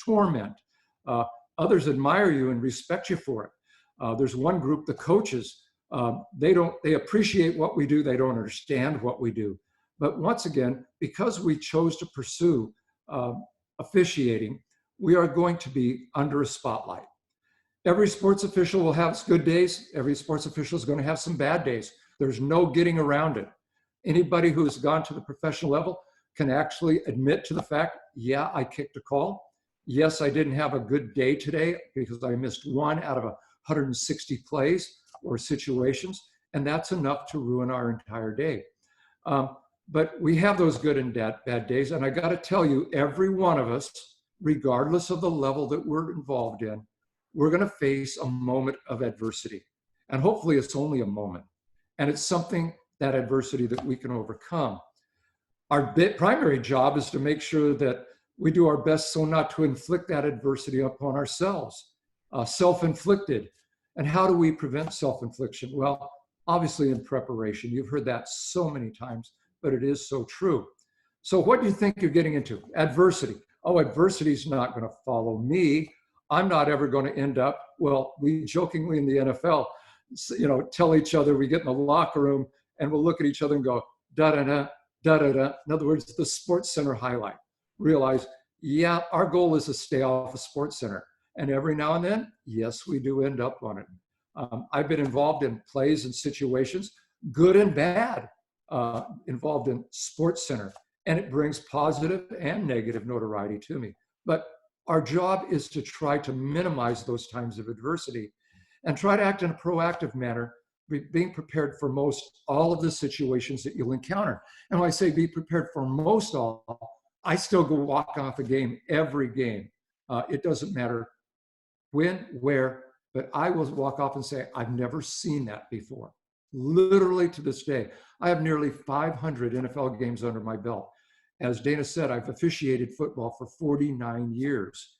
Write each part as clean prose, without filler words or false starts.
torment. Others admire you and respect you for it. There's one group, the coaches, they appreciate what we do. They don't understand what we do. But once again, because we chose to pursue officiating, we are going to be under a spotlight. Every sports official will have good days. Every sports official is going to have some bad days. There's no getting around it. Anybody who has gone to the professional level can actually admit to the fact, yeah, I kicked a call. Yes, I didn't have a good day today because I missed one out of 160 plays or situations, and that's enough to ruin our entire day. But we have those good and bad days, and I got to tell you, every one of us, regardless of the level that we're involved in, we're going to face a moment of adversity. And hopefully it's only a moment. And it's something, that adversity, that we can overcome. Our primary job is to make sure that we do our best so not to inflict that adversity upon ourselves. Self-inflicted. And how do we prevent self-infliction? Well, obviously in preparation. You've heard that so many times, but it is so true. So what do you think you're getting into? Adversity. Oh, adversity is not going to follow me. I'm not ever going to end up, well, we jokingly in the NFL, tell each other, we get in the locker room and we'll look at each other and go, da-da-da, da-da-da. In other words, the Sports Center highlight. Realize, yeah, our goal is to stay off a Sports Center. And every now and then, yes, we do end up on it. I've been involved in plays and situations, good and bad, involved in Sports Center. And it brings positive and negative notoriety to me. But our job is to try to minimize those times of adversity and try to act in a proactive manner, being prepared for most all of the situations that you'll encounter. And when I say be prepared for most all, I still go walk off a game every game. It doesn't matter when, where, but I will walk off and say, I've never seen that before. Literally to this day, I have nearly 500 NFL games under my belt. As Dana said, I've officiated football for 49 years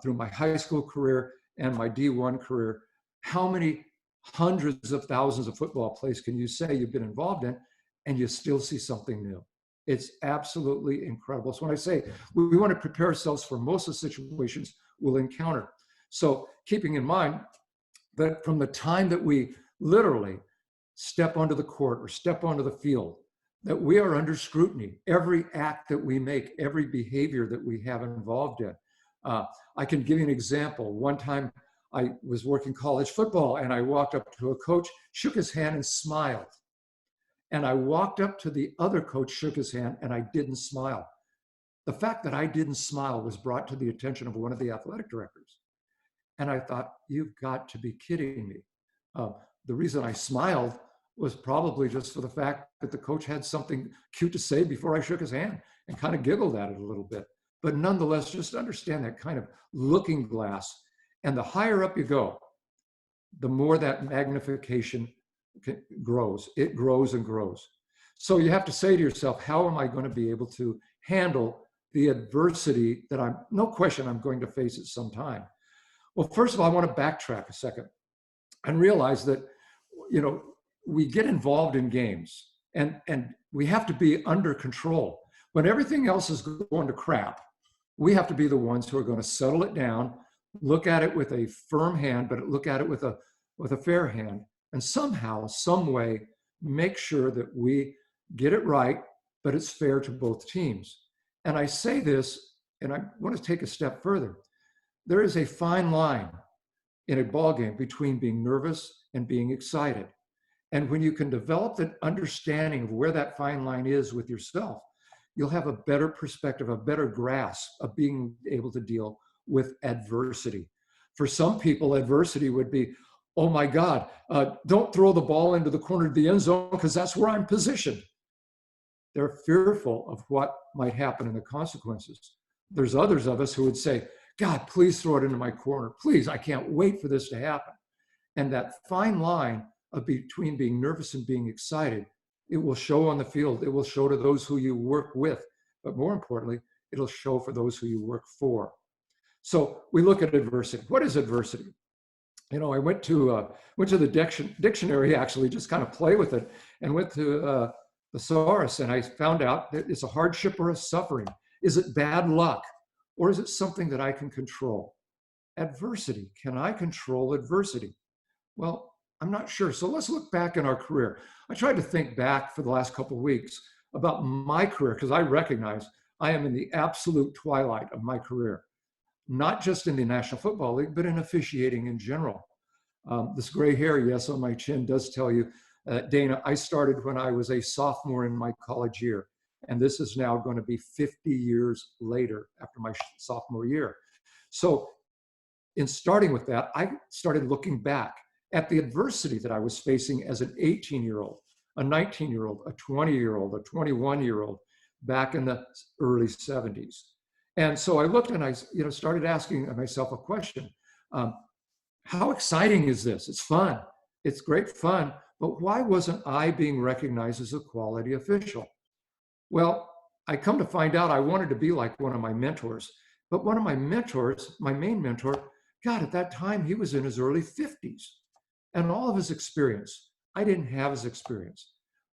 through my high school career and my D1 career. How many hundreds of thousands of football plays can you say you've been involved in and you still see something new? It's absolutely incredible. So when I say we want to prepare ourselves for most of the situations we'll encounter. So keeping in mind that from the time that we literally step onto the court or step onto the field, that we are under scrutiny. Every act that we make, every behavior that we have involved in. I can give you an example. One time I was working college football and I walked up to a coach, shook his hand and smiled. And I walked up to the other coach, shook his hand, and I didn't smile. The fact that I didn't smile was brought to the attention of one of the athletic directors. And I thought, you've got to be kidding me. The reason I smiled was probably just for the fact that the coach had something cute to say before I shook his hand and kind of giggled at it a little bit. But nonetheless, just understand that kind of looking glass. And the higher up you go, the more that magnification grows. It grows and grows. So you have to say to yourself, how am I going to be able to handle the adversity that no question, I'm going to face at some time? Well, first of all, I want to backtrack a second and realize that, we get involved in games and we have to be under control. When everything else is going to crap, we have to be the ones who are going to settle it down, look at it with a firm hand, but look at it with a fair hand, and somehow, some way, make sure that we get it right, but it's fair to both teams. And I say this, and I want to take a step further. There is a fine line in a ball game between being nervous and being excited. And when you can develop that understanding of where that fine line is with yourself, you'll have a better perspective, a better grasp of being able to deal with adversity. For some people, adversity would be, oh my God, don't throw the ball into the corner of the end zone because that's where I'm positioned. They're fearful of what might happen and the consequences. There's others of us who would say, God, please throw it into my corner. Please, I can't wait for this to happen. And that fine line between being nervous and being excited, it will show on the field. It will show to those who you work with. But more importantly, it'll show for those who you work for. So we look at adversity. What is adversity? I went to the dictionary, actually, just kind of play with it, and went to the thesaurus, and I found out that it's a hardship or a suffering. Is it bad luck? Or is it something that I can control? Adversity. Can I control adversity? Well, I'm not sure. So let's look back in our career. I tried to think back for the last couple of weeks about my career because I recognize I am in the absolute twilight of my career, not just in the National Football League, but in officiating in general. This gray hair, yes, on my chin does tell you, Dana, I started when I was a sophomore in my college year, and this is now going to be 50 years later after my sophomore year. So in starting with that, I started looking back at the adversity that I was facing as an 18-year-old, a 19-year-old, a 20-year-old, a 21-year-old back in the early 70s. And so I looked and I started asking myself a question. How exciting is this? It's fun. It's great fun. But why wasn't I being recognized as a quality official? Well, I come to find out I wanted to be like one of my mentors. But one of my mentors, my main mentor, God, at that time, he was in his early 50s. And all of his experience, I didn't have his experience.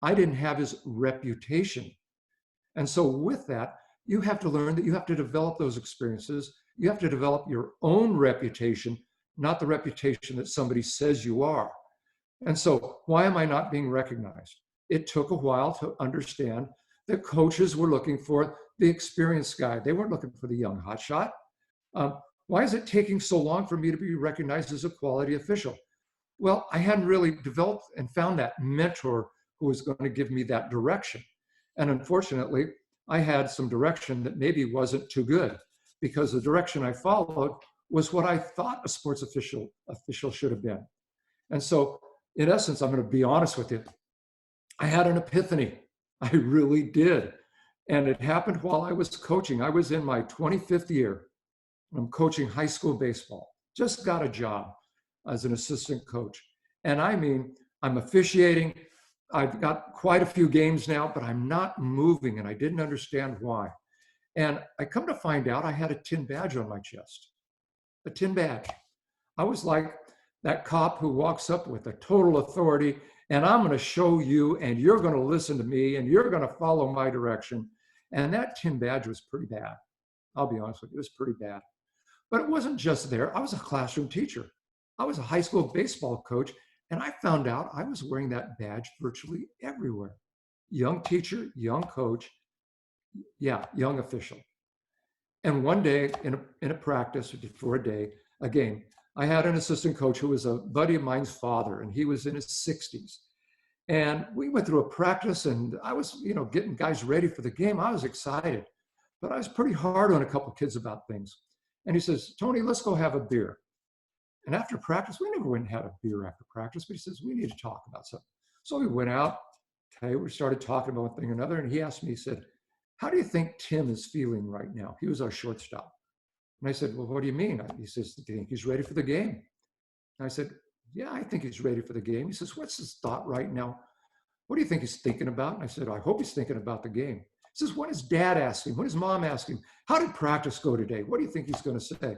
I didn't have his reputation. And so with that, you have to learn that you have to develop those experiences. You have to develop your own reputation, not the reputation that somebody says you are. And so why am I not being recognized? It took a while to understand that coaches were looking for the experienced guy. They weren't looking for the young hotshot. Why is it taking so long for me to be recognized as a quality official? Well, I hadn't really developed and found that mentor who was going to give me that direction. And unfortunately, I had some direction that maybe wasn't too good because the direction I followed was what I thought a sports official should have been. And so in essence, I'm going to be honest with you. I had an epiphany. I really did. And it happened while I was coaching. I was in my 25th year. I'm coaching high school baseball. Just got a job as an assistant coach. And I mean, I'm officiating. I've got quite a few games now, but I'm not moving, and I didn't understand why. And I come to find out I had a tin badge on my chest, a tin badge. I was like that cop who walks up with a total authority, and I'm going to show you, and you're going to listen to me, and you're going to follow my direction. And that tin badge was pretty bad. I'll be honest with you, it was pretty bad. But it wasn't just there. I was a classroom teacher. I was a high school baseball coach, and I found out I was wearing that badge virtually everywhere. Young teacher, young coach, young official. And one day in a practice for a game, I had an assistant coach who was a buddy of mine's father, and he was in his 60s. And we went through a practice, and I was, getting guys ready for the game. I was excited, but I was pretty hard on a couple of kids about things. And he says, Tony, let's go have a beer. And after practice, we never went and had a beer after practice, but he says, we need to talk about something. So we went out, we started talking about one thing or another, and he asked me, he said, how do you think Tim is feeling right now? He was our shortstop. And I said, well, what do you mean? He says, do you think he's ready for the game? And I said, yeah, I think he's ready for the game. He says, what's his thought right now? What do you think he's thinking about? And I said, I hope he's thinking about the game. He says, what is dad asking? What is mom asking? How did practice go today? What do you think he's going to say?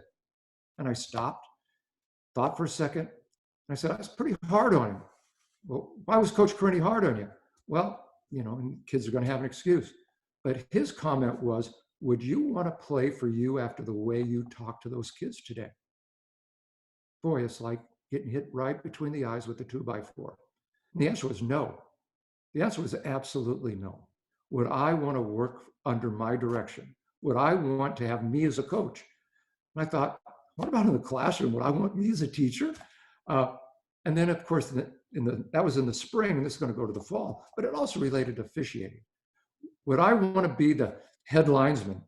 And I stopped, thought for a second. And I said, I was pretty hard on him. Well, why was Coach Corrente hard on you? Well, kids are going to have an excuse. But his comment was, would you want to play for you after the way you talk to those kids today? Boy, it's like getting hit right between the eyes with a 2x4. And the answer was no. The answer was absolutely no. Would I want to work under my direction? Would I want to have me as a coach? And I thought, what about in the classroom? Would I want me as a teacher? And then, of course, that was in the spring, and this is going to go to the fall, but it also related to officiating. Would I want to be the head linesman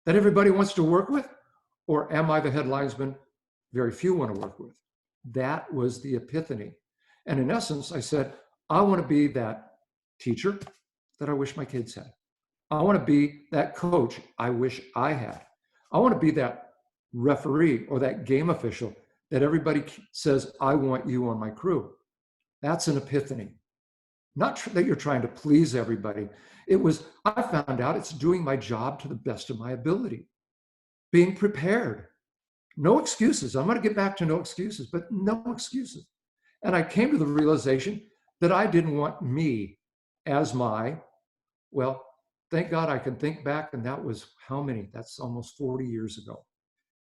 that everybody wants to work with? Or am I the head linesman very few want to work with? That was the epiphany. And in essence, I said, I want to be that teacher that I wish my kids had. I want to be that coach I wish I had. I want to be that referee or that game official that everybody says, I want you on my crew. That's an epiphany. Not that you're trying to please everybody. It was, I found out it's doing my job to the best of my ability. Being prepared. No excuses. I'm going to get back to no excuses, but no excuses. And I came to the realization that I didn't want me as my, thank God I can think back, and that was how many? That's almost 40 years ago.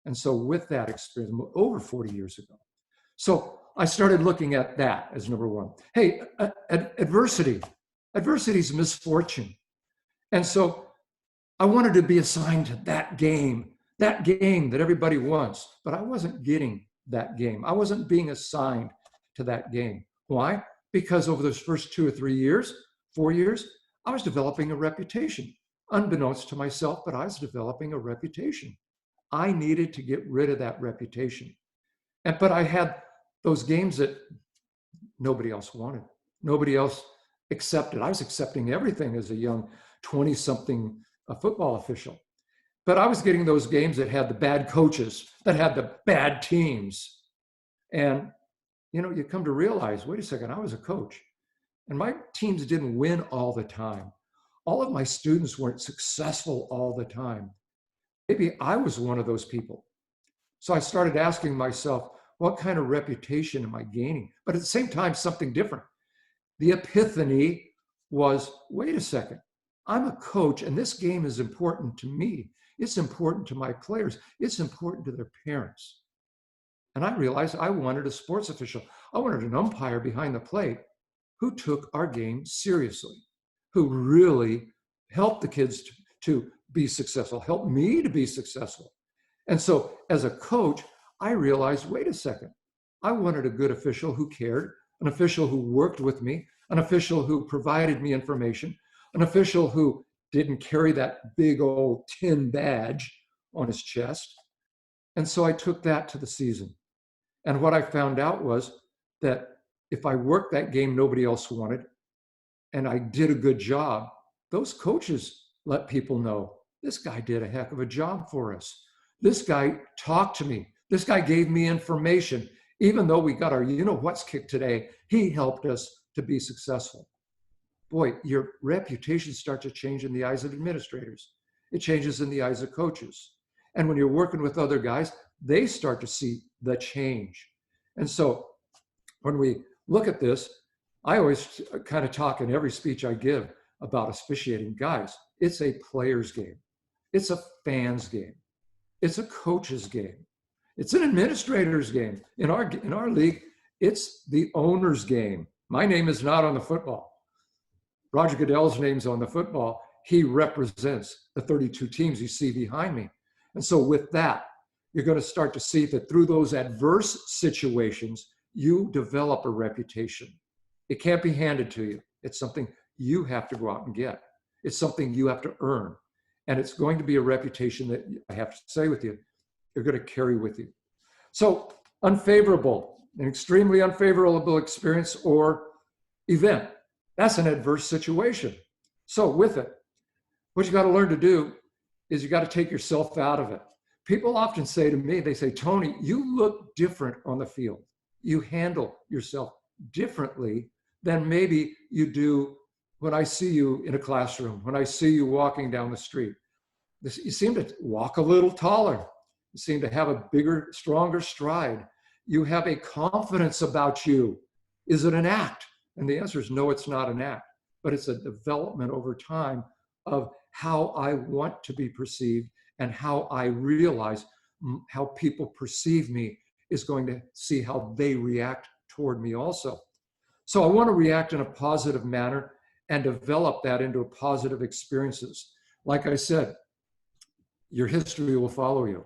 And so with that experience, over 40 years ago. So I started looking at that as number one. Hey, adversity. Adversity is misfortune. And so I wanted to be assigned to that game that everybody wants, but I wasn't getting that game. I wasn't being assigned to that game. Why? Because over those first 2 or 3 years, 4 years, I was developing a reputation. Unbeknownst to myself, but I was developing a reputation. I needed to get rid of that reputation. But I had those games that nobody else wanted. Nobody else accepted. I was accepting everything as a young 20-something football official. But I was getting those games that had the bad coaches, that had the bad teams. And, you come to realize, wait a second, I was a coach. And my teams didn't win all the time. All of my students weren't successful all the time. Maybe I was one of those people. So I started asking myself, what kind of reputation am I gaining? But at the same time, something different. The epiphany was, wait a second, I'm a coach and this game is important to me. It's important to my players. It's important to their parents. And I realized I wanted a sports official. I wanted an umpire behind the plate who took our game seriously, who really helped the kids to be successful, helped me to be successful. And so as a coach, I realized, wait a second, I wanted a good official who cared, an official who worked with me, an official who provided me information, an official who didn't carry that big old tin badge on his chest. And so I took that to the season. And what I found out was that if I worked that game nobody else wanted, and I did a good job, those coaches let people know, this guy did a heck of a job for us. This guy talked to me. This guy gave me information. Even though we got our you-know-what's kicked today, he helped us to be successful. Boy, your reputation starts to change in the eyes of administrators. It changes in the eyes of coaches. And when you're working with other guys, they start to see the change. And so when we look at this, I always kind of talk in every speech I give about officiating. Guys, it's a player's game. It's a fan's game. It's a coach's game. It's an administrator's game. In our league, it's the owner's game. My name is not on the football. Roger Goodell's name's on the football. He represents the 32 teams you see behind me. And so with that, you're going to start to see that through those adverse situations, you develop a reputation. It can't be handed to you. It's something you have to go out and get. It's something you have to earn. And it's going to be a reputation that I have to say with you, you're going to carry with you. So unfavorable, an extremely unfavorable experience or event. That's an adverse situation. So with it, what you got to learn to do is you got to take yourself out of it. People often say to me, they say, Tony, you look different on the field. You handle yourself differently than maybe you do when I see you in a classroom, when I see you walking down the street. You seem to walk a little taller. You seem to have a bigger, stronger stride. You have a confidence about you. Is it an act? And the answer is no, it's not an act, but it's a development over time of how I want to be perceived and how I realize how people perceive me is going to see how they react toward me also. So I want to react in a positive manner and develop that into positive experiences. Like I said, your history will follow you.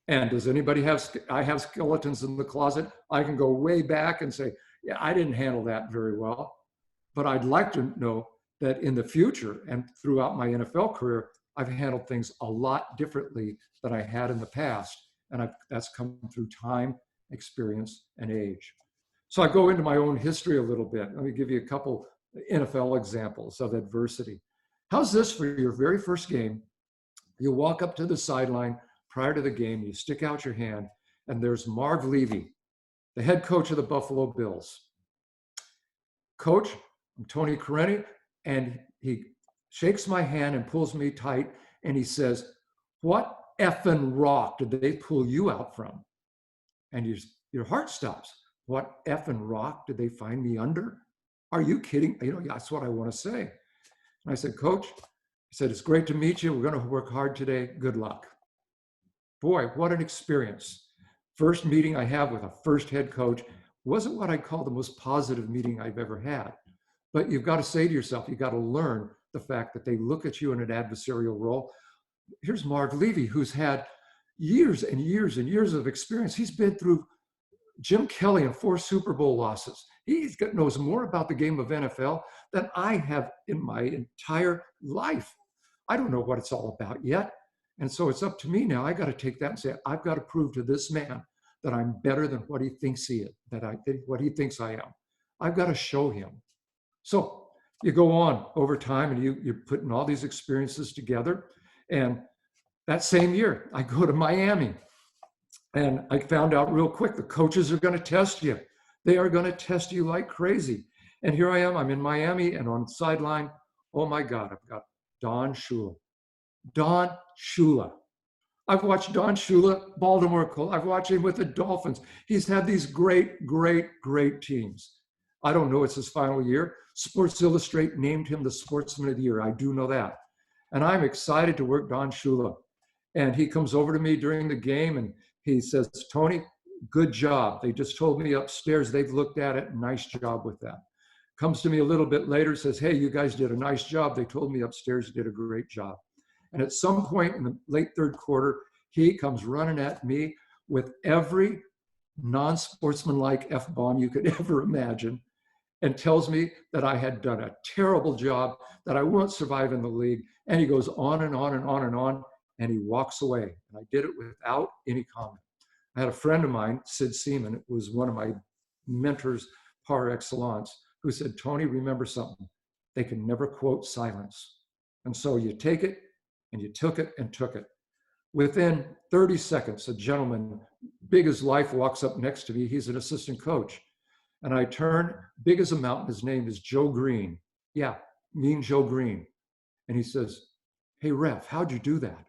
And does anybody I have skeletons in the closet. I can go way back and say, yeah, I didn't handle that very well. But I'd like to know that in the future and throughout my NFL career, I've handled things a lot differently than I had in the past. And that's come through time, experience, and age. So I go into my own history a little bit. Let me give you a couple NFL examples of adversity. How's this for your very first game? You walk up to the sideline prior to the game, you stick out your hand, and there's Marv Levy, the head coach of the Buffalo Bills. Coach, I'm Tony Corrente, and he shakes my hand and pulls me tight, and he says, what effing rock did they pull you out from? And your heart stops. What effing rock did they find me under? Are you kidding? That's what I want to say. And I said, Coach, He said, it's great to meet you. We're going to work hard today. Good luck. Boy, what an experience. First meeting I have with a first head coach wasn't what I'd call the most positive meeting I've ever had. But you've got to say to yourself, you've got to learn the fact that they look at you in an adversarial role. Here's Marv Levy, who's had years and years and years of experience. He's been through Jim Kelly and 4 Super Bowl losses. He knows more about the game of NFL than I have in my entire life. I don't know what it's all about yet. And so it's up to me now. I got to take that and say, I've got to prove to this man that I'm better than what he thinks he is, what he thinks I am. I've got to show him. So you go on over time and you're putting all these experiences together. And that same year, I go to Miami. And I found out real quick, the coaches are going to test you. They are going to test you like crazy. And here I am, I'm in Miami, and on the sideline, oh my God, I've got Don Shula. Don Shula. I've watched Don Shula, Baltimore Colts. I've watched him with the Dolphins. He's had these great, great, great teams. I don't know, it's his final year. Sports Illustrated named him the Sportsman of the Year. I do know that. And I'm excited to work Don Shula. And he comes over to me during the game and he says, Tony, good job. They just told me upstairs they've looked at it. Nice job with that. Comes to me a little bit later, says, hey, you guys did a nice job. They told me upstairs you did a great job. And at some point in the late third quarter, he comes running at me with every non-sportsmanlike F-bomb you could ever imagine and tells me that I had done a terrible job, that I won't survive in the league. And he goes on and on and on and on, and he walks away. And I did it without any comment. I had a friend of mine, Sid Seaman, who was one of my mentors par excellence, who said, Tony, remember something. They can never quote silence. And so you take it, and you took it and took it. Within 30 seconds, a gentleman, big as life, walks up next to me. He's an assistant coach. And I turn, big as a mountain, his name is Joe Green. Yeah, Mean Joe Green. And he says, hey, ref, how'd you do that?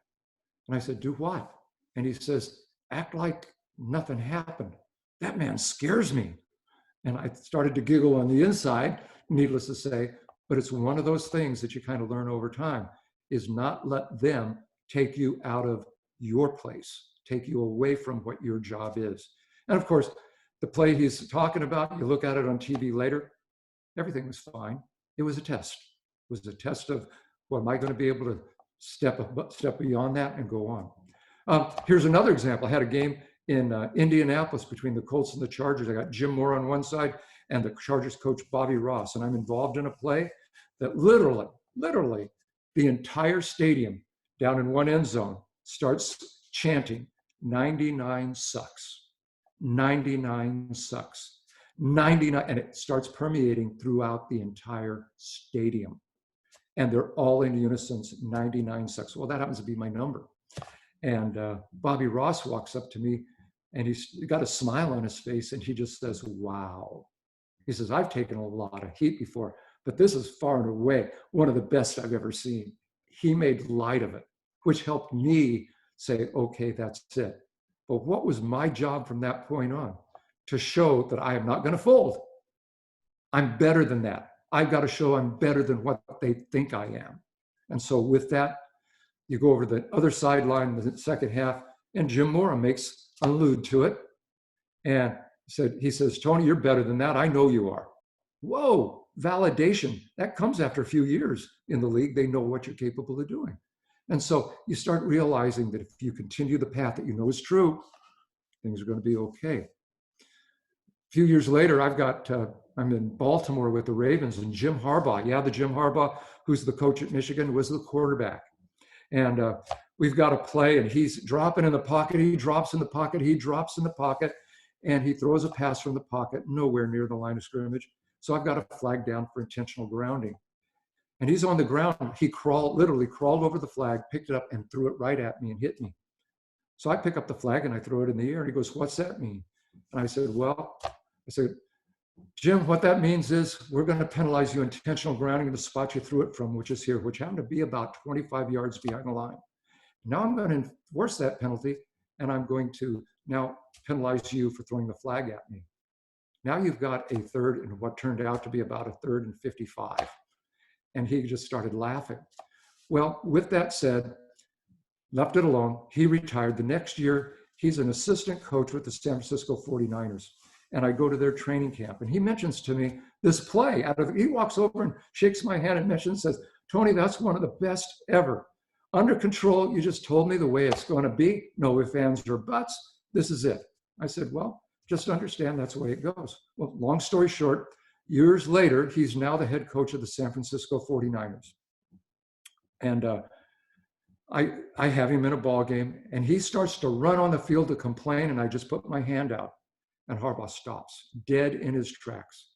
And I said, do what? And he says, act like nothing happened. That man scares me. And I started to giggle on the inside, needless to say, but it's one of those things that you kind of learn over time, is not let them take you out of your place, take you away from what your job is. And of course, the play he's talking about, you look at it on TV later, everything was fine. It was a test. It was a test of, well, am I going to be able to step beyond that and go on? Here's another example. I had a game in Indianapolis between the Colts and the Chargers. I got Jim Moore on one side and the Chargers coach Bobby Ross, and I'm involved in a play that literally, the entire stadium down in one end zone starts chanting, 99 sucks. 99 sucks. 99, and it starts permeating throughout the entire stadium. And they're all in unison, 99 sucks. Well, that happens to be my number. And Bobby Ross walks up to me and he's got a smile on his face and he just says, wow. He says, I've taken a lot of heat before, but this is far and away one of the best I've ever seen. He made light of it, which helped me say, okay, that's it. But what was my job from that point on? To show that I am not going to fold. I'm better than that. I've got to show I'm better than what they think I am. And so with that, you go over the other sideline in the second half, and Jim Mora makes allude to it. And he says, Tony, you're better than that. I know you are. Whoa, validation. That comes after a few years in the league. They know what you're capable of doing. And so you start realizing that if you continue the path that you know is true, things are going to be okay. A few years later, I'm in Baltimore with the Ravens, and Jim Harbaugh, the Jim Harbaugh, who's the coach at Michigan, was the quarterback. And we've got a play, and he's dropping in the pocket. He drops in the pocket. He drops in the pocket, and he throws a pass from the pocket, nowhere near the line of scrimmage. So I've got a flag down for intentional grounding. And he's on the ground. He literally crawled over the flag, picked it up, and threw it right at me and hit me. So I pick up the flag and I throw it in the air. And he goes, what's that mean? And I said, Jim, what that means is we're going to penalize you intentional grounding in the spot you threw it from, which is here, which happened to be about 25 yards behind the line. Now I'm going to enforce that penalty, and I'm going to now penalize you for throwing the flag at me. Now you've got a third and what turned out to be about a 3rd and 55. And he just started laughing. Well, with that said, left it alone. He retired. The next year, he's an assistant coach with the San Francisco 49ers. And I go to their training camp. And he mentions to me this play. He walks over and shakes my hand and mentions, says, Tony, that's one of the best ever. Under control, you just told me the way it's going to be. No ifs, ands, or buts. This is it. I said, well, just understand that's the way it goes. Well, long story short, years later, he's now the head coach of the San Francisco 49ers. And I have him in a ball game, and he starts to run on the field to complain, and I just put my hand out, and Harbaugh stops, dead in his tracks,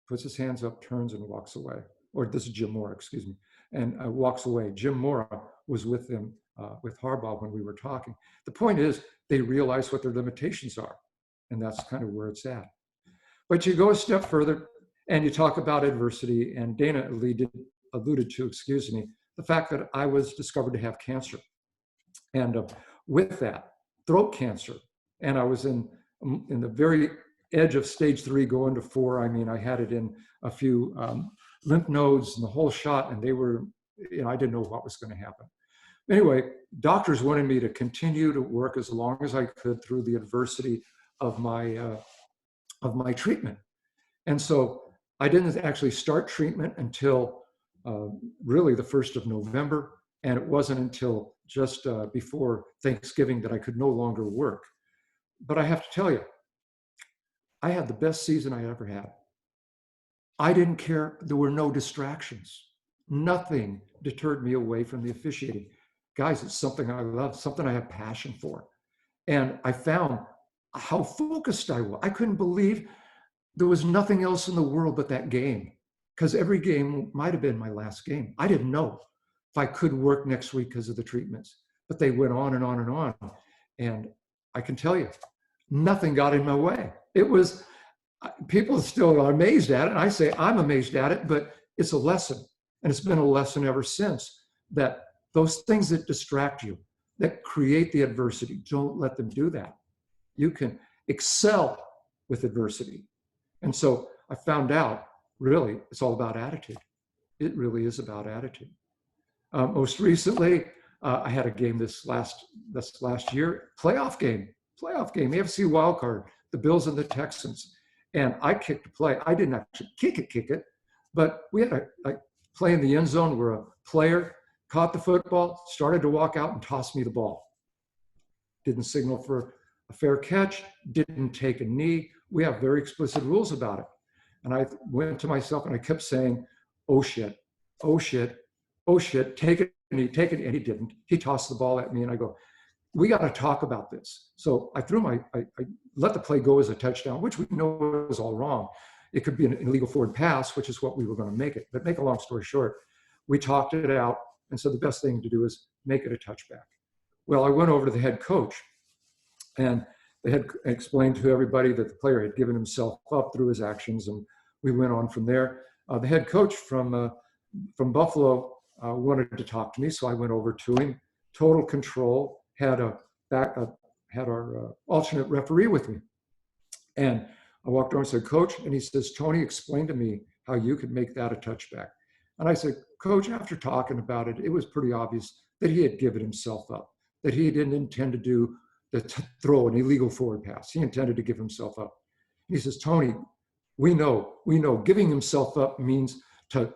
puts his hands up, turns, and walks away. Or this is Jim Mora, excuse me, and walks away. Jim Mora was with him, with Harbaugh when we were talking. The point is, they realize what their limitations are, and that's kind of where it's at. But you go a step further, and you talk about adversity, and Dana alluded to, excuse me, the fact that I was discovered to have cancer. And with that, throat cancer, and I was in the very edge of stage 3 going to 4. I mean, I had it in a few lymph nodes and the whole shot, and they were, I didn't know what was going to happen. Anyway, doctors wanted me to continue to work as long as I could through the adversity of my treatment. And so I didn't actually start treatment until really the 1st of November. And it wasn't until just before Thanksgiving that I could no longer work. But I have to tell you, I had the best season I ever had. I didn't care. There were no distractions. Nothing deterred me away from the officiating. Guys, it's something I love, something I have passion for. And I found how focused I was. I couldn't believe there was nothing else in the world but that game, because every game might have been my last game. I didn't know if I could work next week because of the treatments, but they went on and on and on. And I can tell you, nothing got in my way. It was, people still are amazed at it. And I say, I'm amazed at it, but it's a lesson. And it's been a lesson ever since, that those things that distract you, that create the adversity, don't let them do that. You can excel with adversity. And so I found out, really, it's all about attitude. It really is about attitude. Most recently, I had a game this last year, playoff game, AFC wildcard, the Bills and the Texans. And I kicked a play. I didn't actually kick it, but we had a play in the end zone where a player caught the football, started to walk out and tossed me the ball. Didn't signal for a fair catch, didn't take a knee. We have very explicit rules about it. And I went to myself and I kept saying, oh shit, oh shit, oh shit, take it, and he didn't. He tossed the ball at me and I go, we got to talk about this. So I I let the play go as a touchdown, which we know is all wrong. It could be an illegal forward pass, which is what we were going to make it. But make a long story short, we talked it out. And so the best thing to do is make it a touchback. Well, I went over to the head coach, and they had explained to everybody that the player had given himself up through his actions, and we went on from there. The head coach from Buffalo wanted to talk to me, so I went over to him. Total control. Had our alternate referee with me, and I walked over and said, "Coach," and he says, "Tony, explain to me how you could make that a touchback." And I said, "Coach, after talking about it, it was pretty obvious that he had given himself up, that he didn't intend to throw an illegal forward pass. He intended to give himself up." He says, "Tony, we know giving himself up means to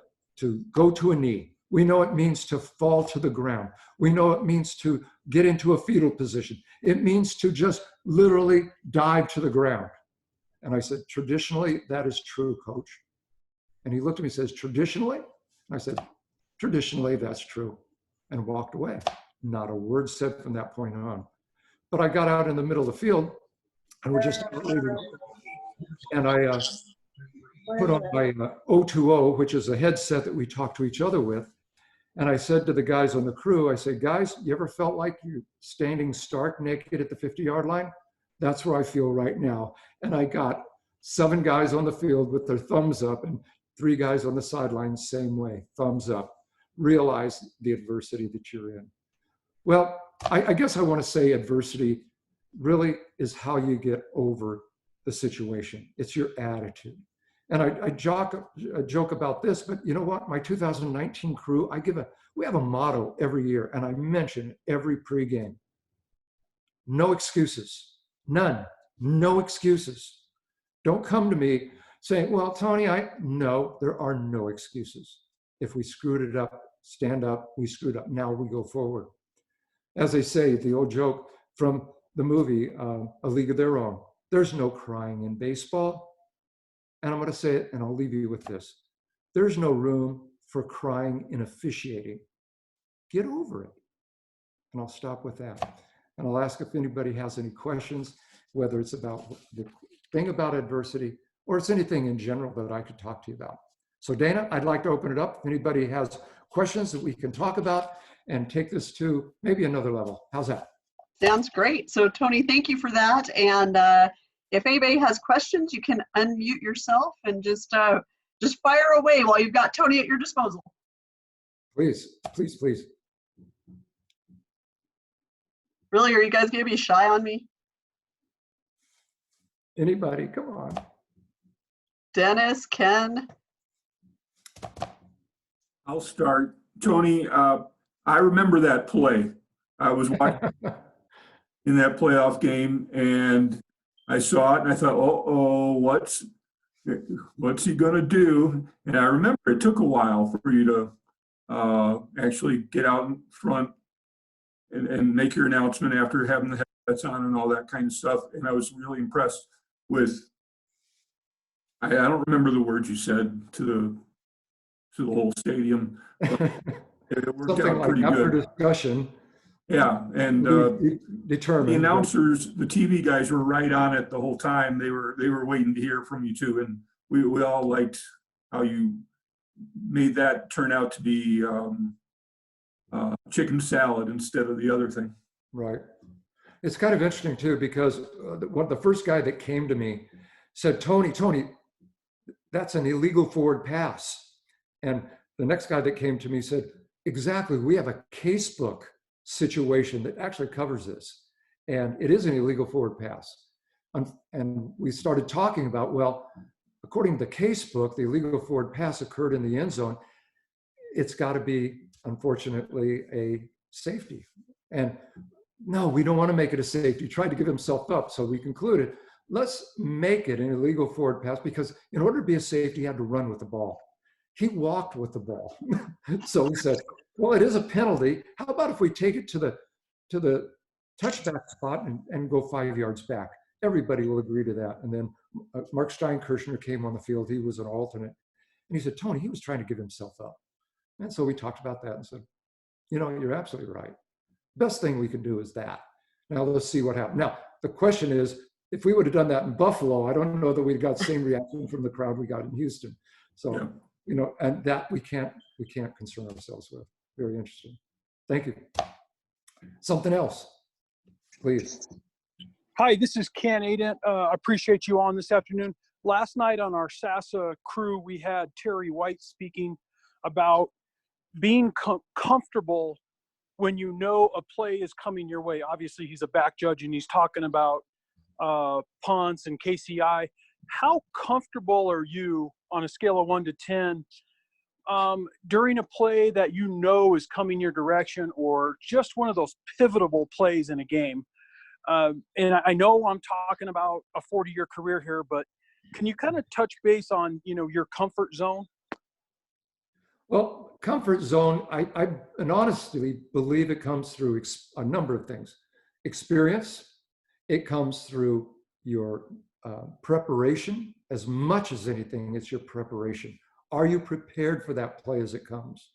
go to a knee. We know it means to fall to the ground. We know it means to get into a fetal position. It means to just literally dive to the ground." And I said, "Traditionally, that is true, Coach." And he looked at me and says, "Traditionally?" And I said, "Traditionally, that's true," and walked away. Not a word said from that point on. But I got out in the middle of the field, and we're just leaving. And I put on my O2O, which is a headset that we talk to each other with. And I said to the guys on the crew, I said, "Guys, you ever felt like you're standing stark naked at the 50-yard line? That's where I feel right now." And I got 7 guys on the field with their thumbs up, and 3 guys on the sidelines, same way, thumbs up. Realize the adversity that you're in. Well, I guess I want to say adversity really is how you get over the situation. It's your attitude. And I joke about this, but you know what? My 2019 crew, we have a motto every year, and I mention it every pregame. No excuses, none, no excuses. Don't come to me saying, well, Tony, no, there are no excuses. If we screwed it up, stand up, we screwed up, now we go forward. As they say, the old joke from the movie, A League of Their Own, there's no crying in baseball. And I'm going to say it, and I'll leave you with this. There's no room for crying in officiating. Get over it. And I'll stop with that. And I'll ask if anybody has any questions, whether it's about the thing about adversity or it's anything in general that I could talk to you about. So Dana, I'd like to open it up. If anybody has questions that we can talk about and take this to maybe another level. How's that? Sounds great. So Tony, thank you for that. And if anybody has questions, you can unmute yourself and just fire away while you've got Tony at your disposal. Please, please, please. Really, are you guys gonna be shy on me? Anybody, come on. Dennis, Ken? I'll start. Tony, I remember that play. I was watching in that playoff game, and I saw it, and I thought, oh, what's he going to do? And I remember it took a while for you to actually get out in front and make your announcement after having the headsets on and all that kind of stuff. And I was really impressed with, I don't remember the words you said to the whole stadium. It worked Something out like pretty after good. Discussion. Yeah, and determined. the announcers, the TV guys were right on it the whole time. They were waiting to hear from you too, and we all liked how you made that turn out to be chicken salad instead of the other thing. Right. It's kind of interesting too, because the first guy that came to me said, Tony, that's an illegal forward pass. And the next guy that came to me said, exactly, we have a casebook situation that actually covers this. And it is an illegal forward pass. And we started talking about, well, according to the casebook, the illegal forward pass occurred in the end zone. It's got to be, unfortunately, a safety. And no, we don't want to make it a safety. He tried to give himself up. So we concluded, let's make it an illegal forward pass, because in order to be a safety, he had to run with the ball. He walked with the ball. So we said, well, it is a penalty. How about if we take it to the touchback spot and go 5 yards back? Everybody will agree to that. And then Mark Steinkirchner came on the field. He was an alternate. And he said, Tony, he was trying to give himself up. And so we talked about that and said, you're absolutely right. Best thing we can do is that. Now let's see what happens. Now, the question is, if we would have done that in Buffalo, I don't know that we'd got the same reaction from the crowd we got in Houston. So, Yeah. And that we can't concern ourselves with. Very interesting. Thank you. Something else, please. Hi, this is Ken Aden. Appreciate you on this afternoon. Last night on our SASA crew, we had Terry White speaking about being comfortable when you know a play is coming your way. Obviously, he's a back judge, and he's talking about punts and KCI. How comfortable are you on a scale of 1 to 10 during a play that you know is coming your direction, or just one of those pivotal plays in a game? And I know I'm talking about a 40-year career here, but can you kind of touch base on, your comfort zone? Well, comfort zone, I honestly believe it comes through a number of things. Experience, it comes through your preparation. As much as anything, it's your preparation. Are you prepared for that play as it comes?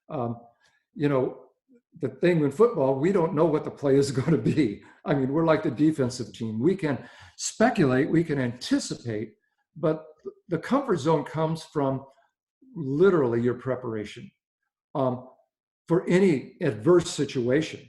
The thing in football, we don't know what the play is going to be. I mean, we're like the defensive team. We can speculate, we can anticipate, but the comfort zone comes from literally your preparation for any adverse situation.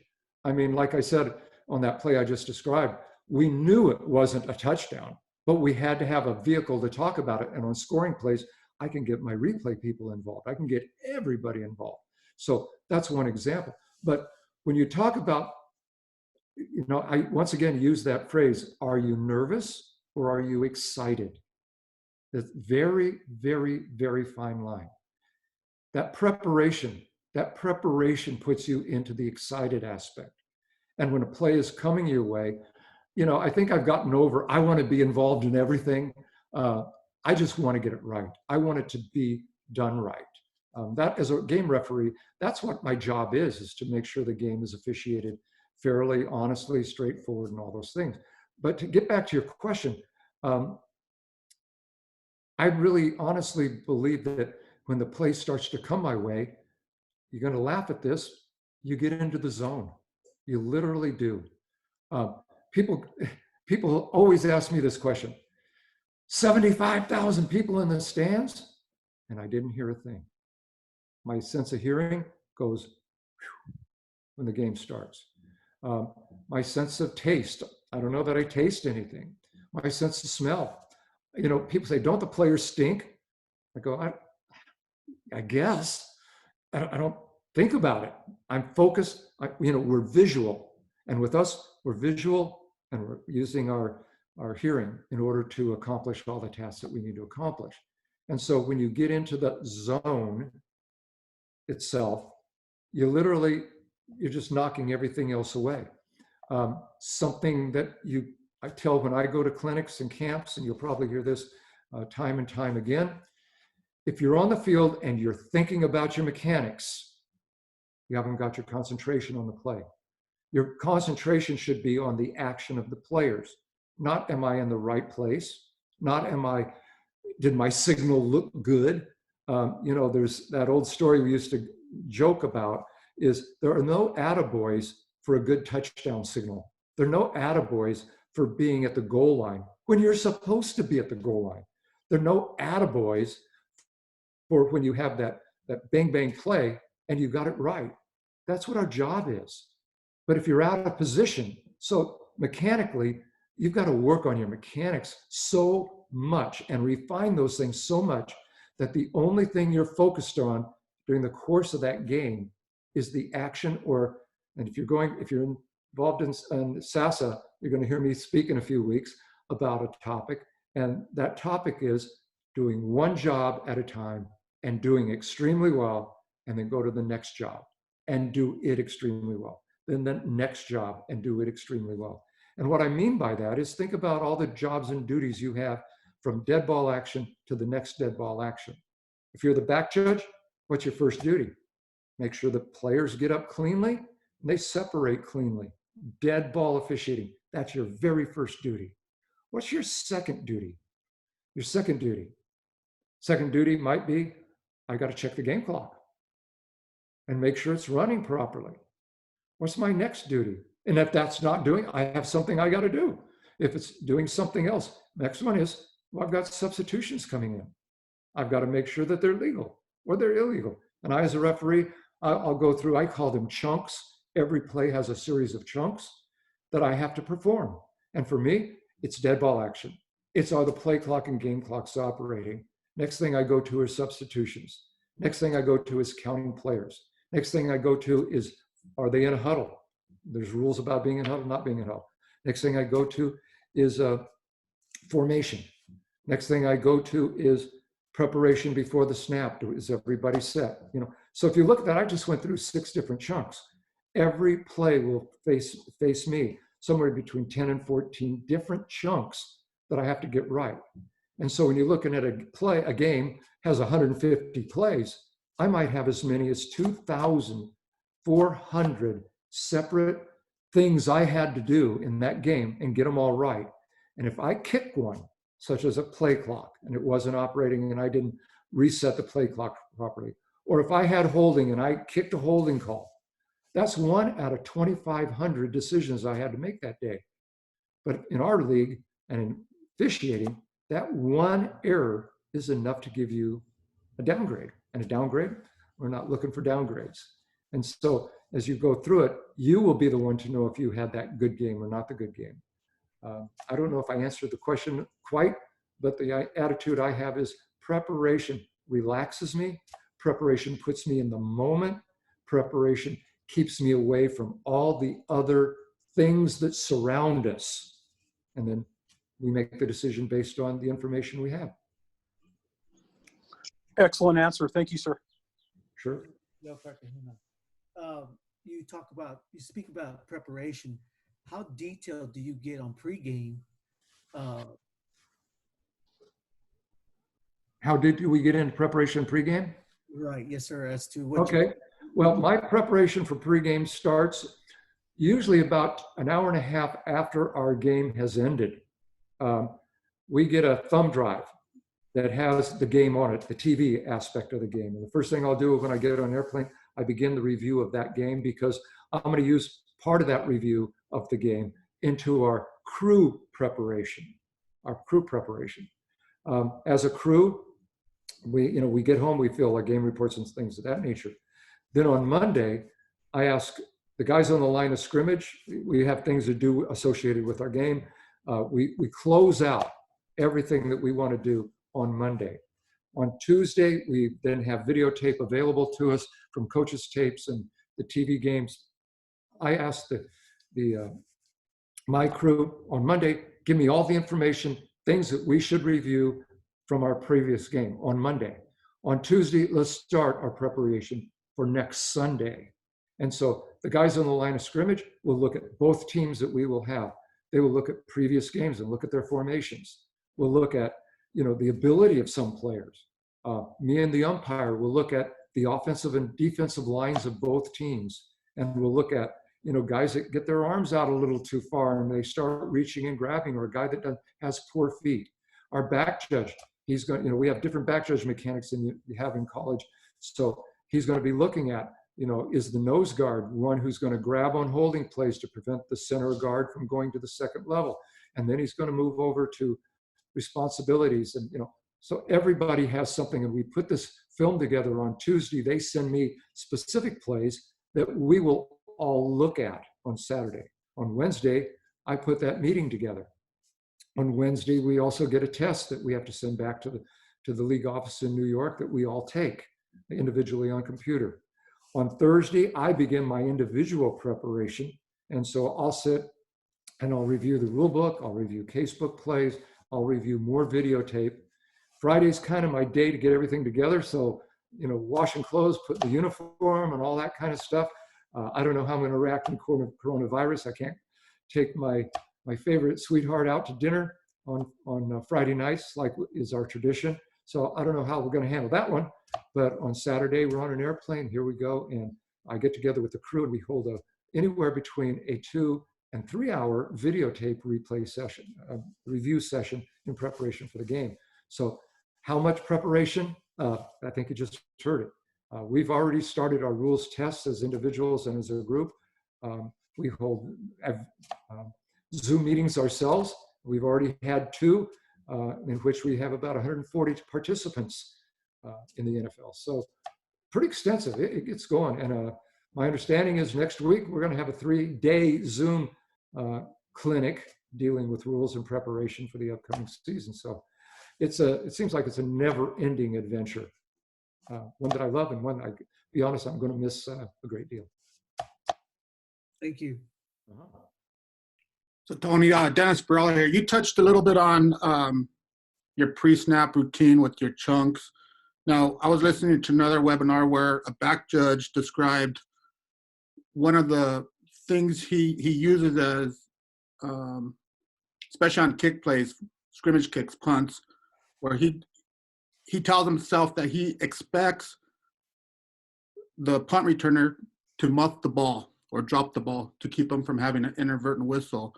I mean, like I said, on that play I just described, we knew it wasn't a touchdown, but we had to have a vehicle to talk about it. And on scoring plays, I can get my replay people involved. I can get everybody involved. So that's one example. But when you talk about, I once again use that phrase, are you nervous or are you excited? It's very, very, very fine line. That preparation puts you into the excited aspect. And when a play is coming your way, you know, I think I've gotten over, I want to be involved in everything. I just want to get it right. I want it to be done right. That, as a game referee, that's what my job is to make sure the game is officiated fairly, honestly, straightforward, and all those things. But to get back to your question, I really honestly believe that when the play starts to come my way, you're going to laugh at this, you get into the zone. You literally do. People always ask me this question: 75,000 people in the stands, and I didn't hear a thing. My sense of hearing goes when the game starts. My sense of taste, I don't know that I taste anything. My sense of smell, you know, people say, don't the players stink? I go, I guess. I don't think about it. I'm focused. You know, we're visual, and with us, we're visual, and we're using our hearing in order to accomplish all the tasks that we need to accomplish. And so when you get into the zone itself, you're just knocking everything else away. Something that I tell when I go to clinics and camps, and you'll probably hear this time and time again, if you're on the field and you're thinking about your mechanics, you haven't got your concentration on the play. Your concentration should be on the action of the players, not am I in the right place, not did my signal look good? You know, there's that old story we used to joke about, is there are no attaboys for a good touchdown signal. There are no attaboys for being at the goal line when you're supposed to be at the goal line. There are no attaboys for when you have that bang bang play and you got it right. That's what our job is. But if you're out of position, so mechanically, you've got to work on your mechanics so much and refine those things so much that the only thing you're focused on during the course of that game is the action. And if you're involved in SASA, you're going to hear me speak in a few weeks about a topic. And that topic is doing one job at a time and doing extremely well, and then go to the next job and do it extremely well. Then the next job and do it extremely well. And what I mean by that is think about all the jobs and duties you have from dead ball action to the next dead ball action. If you're the back judge, what's your first duty? Make sure the players get up cleanly and they separate cleanly. Dead ball officiating, that's your very first duty. What's your second duty? Your second duty might be, I got to check the game clock and make sure it's running properly. What's my next duty? And if that's not doing, I have something I got to do. If it's doing something else, next one is, well, I've got substitutions coming in. I've got to make sure that they're legal or they're illegal. And I, as a referee, I'll go through, I call them chunks. Every play has a series of chunks that I have to perform. And for me, it's dead ball action. It's are the play clock and game clocks operating. Next thing I go to is substitutions. Next thing I go to is counting players. Next thing I go to is, are they in a huddle? There's rules about being in huddle, not being in huddle. Next thing I go to is formation. Next thing I go to is preparation before the snap. Is everybody set? You know. So if you look at that, I just went through 6 different chunks. Every play will face me somewhere between 10 and 14 different chunks that I have to get right. And so when you're looking at a game has 150 plays, I might have as many as 2,400 separate things I had to do in that game and get them all right. And if I kick one, such as a play clock, and it wasn't operating and I didn't reset the play clock properly, or if I had holding and I kicked a holding call, that's 1 out of 2,500 decisions I had to make that day. But in our league and in officiating, that one error is enough to give you a downgrade. And a downgrade, we're not looking for downgrades. And so as you go through it, you will be the one to know if you had that good game or not the good game. I don't know if I answered the question quite, but the attitude I have is preparation relaxes me. Preparation puts me in the moment. Preparation keeps me away from all the other things that surround us. And then we make the decision based on the information we have. Excellent answer. Thank you, sir. Sure. You speak about preparation. How detailed do you get on pregame? How did we get into preparation pregame? Right, yes, sir. As to what. Okay. Well, my preparation for pregame starts usually about an hour and a half after our game has ended. We get a thumb drive that has the game on it, the TV aspect of the game. And the first thing I'll do when I get on an airplane, I begin the review of that game, because I'm going to use part of that review of the game into our crew preparation. As a crew, we get home, we fill our game reports and things of that nature. Then on Monday, I ask the guys on the line of scrimmage, we have things to do associated with our game. We close out everything that we want to do on Monday. On Tuesday, we then have videotape available to us from coaches' tapes and the TV games. I ask my crew on Monday, give me all the information, things that we should review from our previous game on Monday. On Tuesday, let's start our preparation for next Sunday. And so the guys on the line of scrimmage will look at both teams that we will have. They will look at previous games and look at their formations. We'll look at, the ability of some players. Me and the umpire will look at the offensive and defensive lines of both teams. And we'll look at, guys that get their arms out a little too far and they start reaching and grabbing, or a guy that has poor feet. Our back judge, he's going, we have different back judge mechanics than you have in college. So he's going to be looking at, is the nose guard one who's going to grab on holding plays to prevent the center guard from going to the second level. And then he's going to move over to responsibilities. And, so everybody has something, and we put this film together on Tuesday. They send me specific plays that we will all look at on Saturday. On Wednesday, I put that meeting together. On Wednesday, we also get a test that we have to send back to the league office in New York that we all take individually on computer. On Thursday, I begin my individual preparation. And so I'll sit and I'll review the rule book, I'll review casebook plays, I'll review more videotape. Friday's kind of my day to get everything together. So, washing clothes, putting the uniform and all that kind of stuff. I don't know how I'm going to react in coronavirus. I can't take my favorite sweetheart out to dinner on Friday nights, like is our tradition. So I don't know how we're going to handle that one. But on Saturday, we're on an airplane. Here we go. And I get together with the crew and we hold anywhere between a 2 and 3 hour videotape replay session, review session in preparation for the game. So how much preparation? I think you just heard it. We've already started our rules tests as individuals and as a group. We hold Zoom meetings ourselves. We've already had 2 in which we have about 140 participants in the NFL. So pretty extensive. It gets going. And my understanding is next week we're going to have a 3-day Zoom clinic dealing with rules and preparation for the upcoming season. So it seems like it's a never-ending adventure. One that I love, and one, be honest, I'm going to miss a great deal. Thank you. So Tony, Dennis Burrell here. You touched a little bit on your pre-snap routine with your chunks. Now, I was listening to another webinar where a back judge described one of the things he uses as, especially on kick plays, scrimmage kicks, punts, where he tells himself that he expects the punt returner to muff the ball or drop the ball to keep him from having an inadvertent whistle.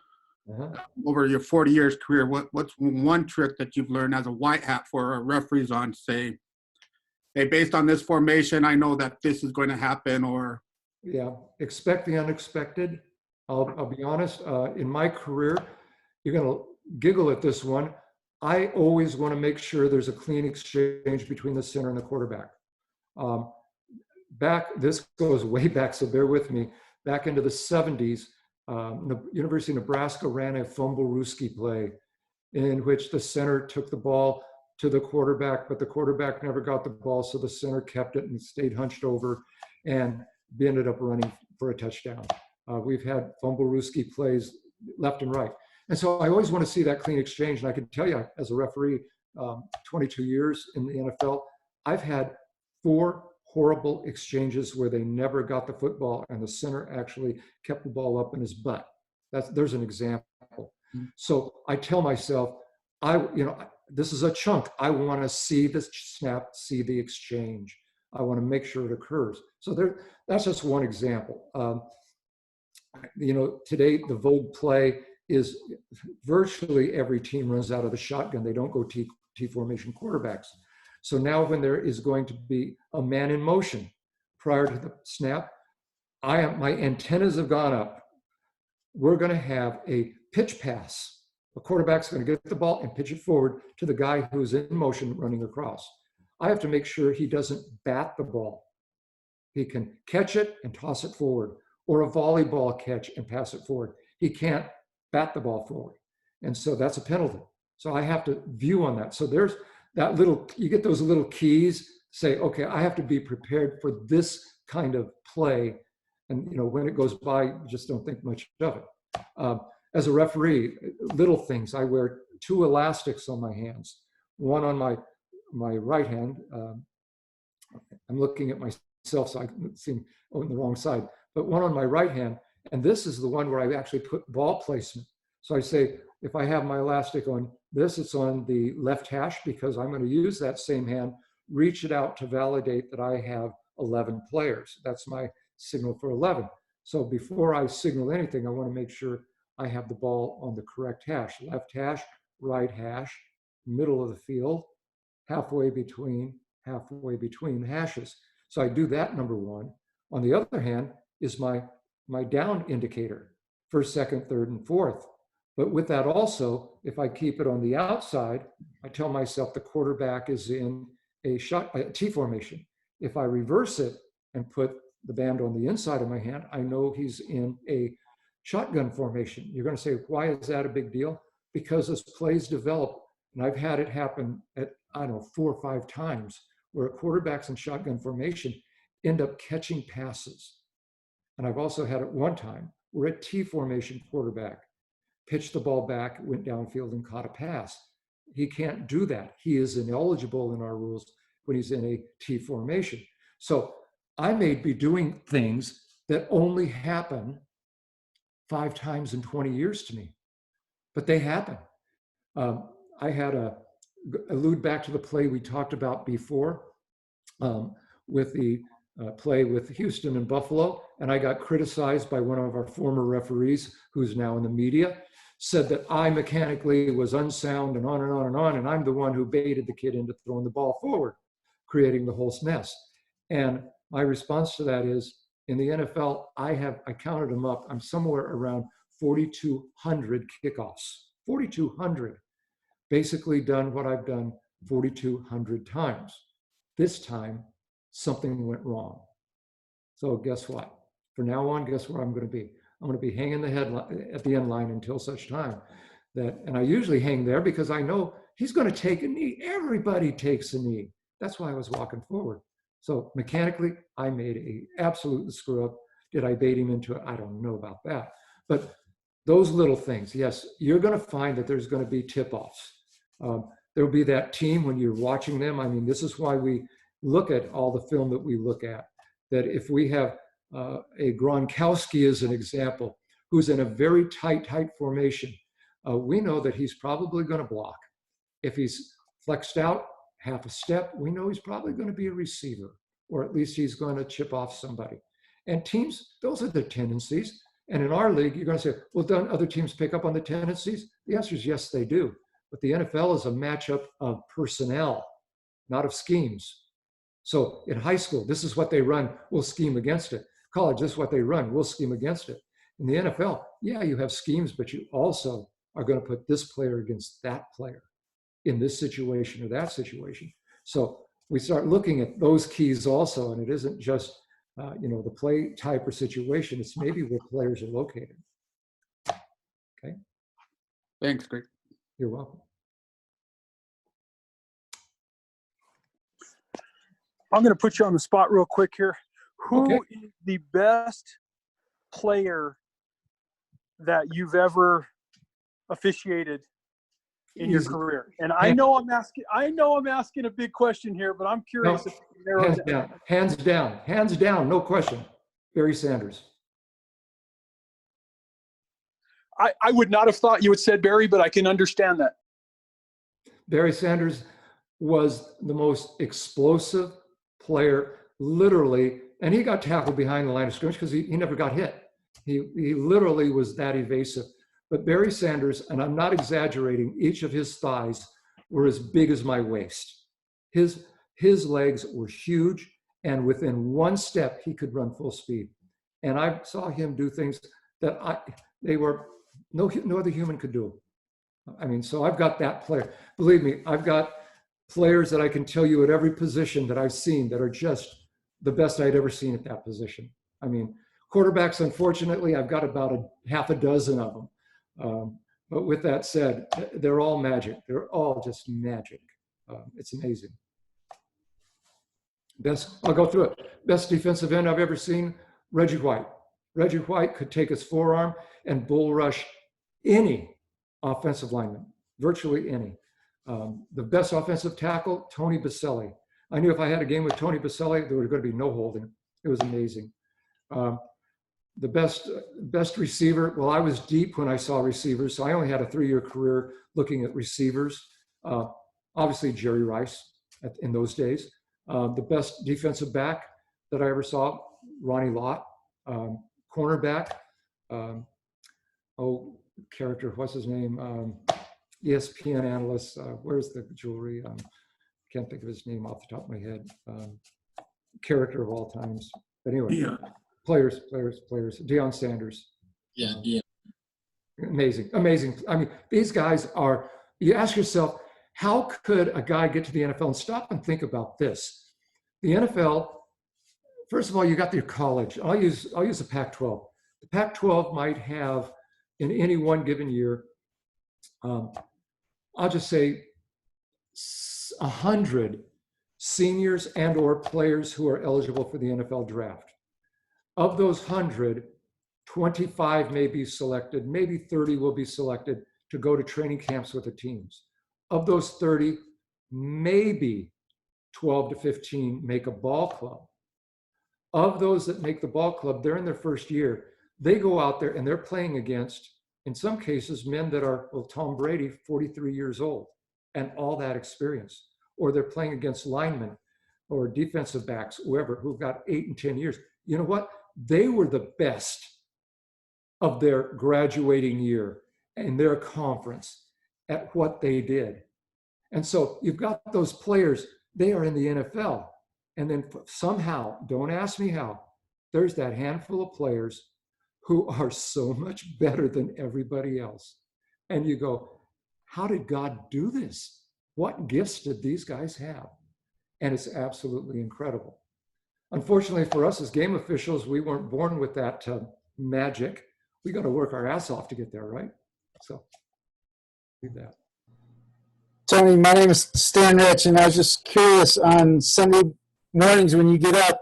Over your 40 years career, what's one trick that you've learned as a white hat for referees on, say, hey, based on this formation, I know that this is going to happen, or? Yeah, expect the unexpected. I'll be honest, in my career, you're going to giggle at this one. I always want to make sure there's a clean exchange between the center and the quarterback. This goes way back, so bear with me. Back into the 70s, the University of Nebraska ran a fumble-rooski play in which the center took the ball to the quarterback, but the quarterback never got the ball, so the center kept it and stayed hunched over, and we ended up running for a touchdown. We've had fumble-rooski plays left and right. And so I always want to see that clean exchange. And I can tell you, as a referee, 22 years in the NFL, I've had 4 horrible exchanges where they never got the football and the center actually kept the ball up in his butt. There's an example. So I tell myself, this is a chunk. I want to see the snap, see the exchange. I want to make sure it occurs. So that's just one example. Today the vogue play is virtually every team runs out of the shotgun. They don't go T formation quarterbacks. So now when there is going to be a man in motion prior to the snap, my antennas have gone up. We're going to have a pitch pass. The quarterback's going to get the ball and pitch it forward to the guy who's in motion running across. I have to make sure he doesn't bat the ball. He can catch it and toss it forward, or a volleyball catch and pass it forward. He can't bat the ball forward. And so that's a penalty. So I have to view on that. So there's that you get those little keys, say, okay, I have to be prepared for this kind of play. And when it goes by, you just don't think much of it. As a referee, little things, I wear 2 elastics on my hands, one on my right hand. I'm looking at myself, so I seem on the wrong side, but one on my right hand. And this is the one where I actually put ball placement. So I say, if I have my elastic on this, it's on the left hash, because I'm going to use that same hand, reach it out to validate that I have 11 players. That's my signal for 11. So before I signal anything, I want to make sure I have the ball on the correct hash, left hash, right hash, middle of the field, halfway between hashes. So I do that, number 1. On the other hand is my down indicator, 1st, 2nd, 3rd, and 4th. But with that also, if I keep it on the outside, I tell myself the quarterback is in a T formation. If I reverse it and put the band on the inside of my hand, I know he's in a shotgun formation. You're going to say, why is that a big deal? Because as plays develop, and I've had it happen at, 4 or 5 times, where quarterbacks in shotgun formation end up catching passes. And I've also had it one time where a T formation quarterback pitched the ball back, went downfield and caught a pass. He can't do that. He is ineligible in our rules when he's in a T formation. So I may be doing things that only happen 5 times in 20 years to me, but they happen. I had allude back to the play we talked about before with the play with Houston and Buffalo, and I got criticized by one of our former referees who's now in the media, said that I mechanically was unsound and on and on and on, and I'm the one who baited the kid into throwing the ball forward, creating the whole mess. And my response to that is, in the NFL, I counted them up, I'm somewhere around 4,200 kickoffs, 4,200, basically done what I've done 4,200 times. This time, something went wrong. So guess what? From now on, guess where I'm going to be? I'm going to be hanging the head at the end line until such time that, and I usually hang there because I know he's going to take a knee. Everybody takes a knee. That's why I was walking forward. So mechanically, I made a absolute screw up. Did I bait him into it? I don't know about that. But those little things, yes, you're going to find that there's going to be tip-offs. There'll be that team when you're watching them. I mean, this is why we look at all the film that we look at, that if we have a Gronkowski as an example, who's in a very tight formation, we know that he's probably going to block. If he's flexed out half a step, we know he's probably going to be a receiver, or at least he's going to chip off somebody. And teams, those are their tendencies. And in our league, you're going to say, well, don't other teams pick up on the tendencies? The answer is yes, they do. But the NFL is a matchup of personnel, not of schemes. So in high school, this is what they run, we'll scheme against it. College, this is what they run, we'll scheme against it. In the NFL, yeah, you have schemes, but you also are going to put this player against that player in this situation or that situation. So we start looking at those keys also, and it isn't just the play type or situation, it's maybe where players are located. Okay. Thanks, Greg. You're welcome. I'm going to put you on the spot real quick here. Who Okay. is the best player that you've ever officiated in your He's- career? And I know I'm asking a big question here, but I'm curious No, if you narrow hands it down, hands down, no question. Barry Sanders. I would not have thought you had said Barry, but I can understand that. Barry Sanders was the most explosive player, literally, and he got tackled behind the line of scrimmage because he never got hit. He literally was that evasive. But Barry Sanders, and I'm not exaggerating, each of his thighs were as big as my waist. His legs were huge, and within one step, he could run full speed. And I saw him do things that no other human could do. I mean, so I've got that player. Believe me, I've got players that I can tell you at every position that I've seen that are just the best I'd ever seen at that position. I mean, quarterbacks, unfortunately, I've got about half a dozen of them. But with that said, they're all magic. They're all just magic. It's amazing. I'll go through it. Best defensive end I've ever seen, Reggie White. Reggie White could take his forearm and bull rush any offensive lineman, virtually any. The best offensive tackle, Tony Baselli. I knew if I had a game with Tony Baselli, there was going to be no holding. It was amazing. The best receiver, well, I was deep when I saw receivers, so I only had a 3-year career looking at receivers. Obviously, Jerry Rice in those days. The best defensive back that I ever saw, Ronnie Lott. Cornerback, character, what's his name? ESPN analyst, where's the jewelry? Can't think of his name off the top of my head. Character of all times. But anyway, Yeah. players. Deion Sanders. Yeah. Amazing. I mean, these guys are, you ask yourself, how could a guy get to the NFL? And stop and think about this. The NFL, first of all, you got your college. I'll use the Pac-12. The Pac-12 might have, in any one given year, I'll just say 100 seniors and or players who are eligible for the NFL draft. Of those 100, 25 may be selected, maybe 30 will be selected to go to training camps with the teams. Of those 30, maybe 12 to 15 make a ball club. Of those that make the ball club, they're in their first year. They go out there and they're playing against, in some cases, men that are, well, Tom Brady, 43 years old, and all that experience. Or they're playing against linemen or defensive backs, whoever, who've got 8 and 10 years. You know what? They were the best of their graduating year and their conference at what they did. And so you've got those players, they are in the NFL. And then somehow, don't ask me how, there's that handful of players who are so much better than everybody else. And you go, how did God do this? What gifts did these guys have? And it's absolutely incredible. Unfortunately for us as game officials, we weren't born with that magic. We got to work our ass off to get there, right? So do that. Tony, my name is Stan Rich, and I was just curious, on Sunday mornings when you get up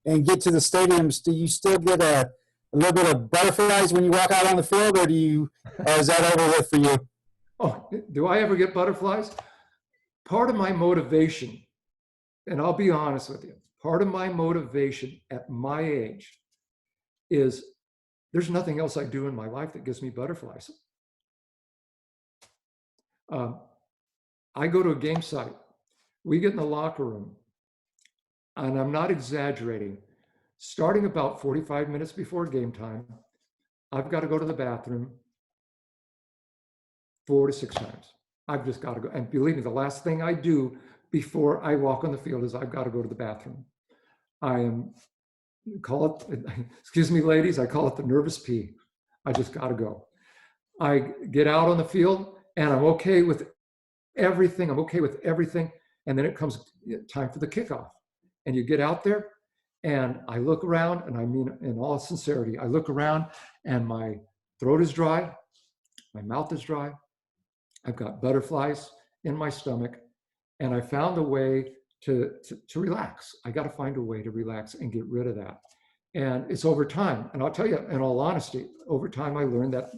and get to the stadiums, do you still get a little bit of butterflies when you walk out on the field, or is that over with for you? Oh, do I ever get butterflies? Part of my motivation, and I'll be honest with you, part of my motivation at my age is there's nothing else I do in my life that gives me butterflies. I go to a game site. We get in the locker room, and I'm not exaggerating. Starting about 45 minutes before game time, I've got to go to the bathroom 4 to 6 times. I've just got to go. And believe me, the last thing I do before I walk on the field is I've got to go to the bathroom. Excuse me, ladies, I call it the nervous pee. I just got to go. I get out on the field and I'm okay with everything. And then it comes time for the kickoff. And you get out there and I look around, and I mean, in all sincerity, I look around and my throat is dry. My mouth is dry. I've got butterflies in my stomach, and I found a way to relax. I got to find a way to relax and get rid of that. And it's over time. And I'll tell you, in all honesty, over time, I learned that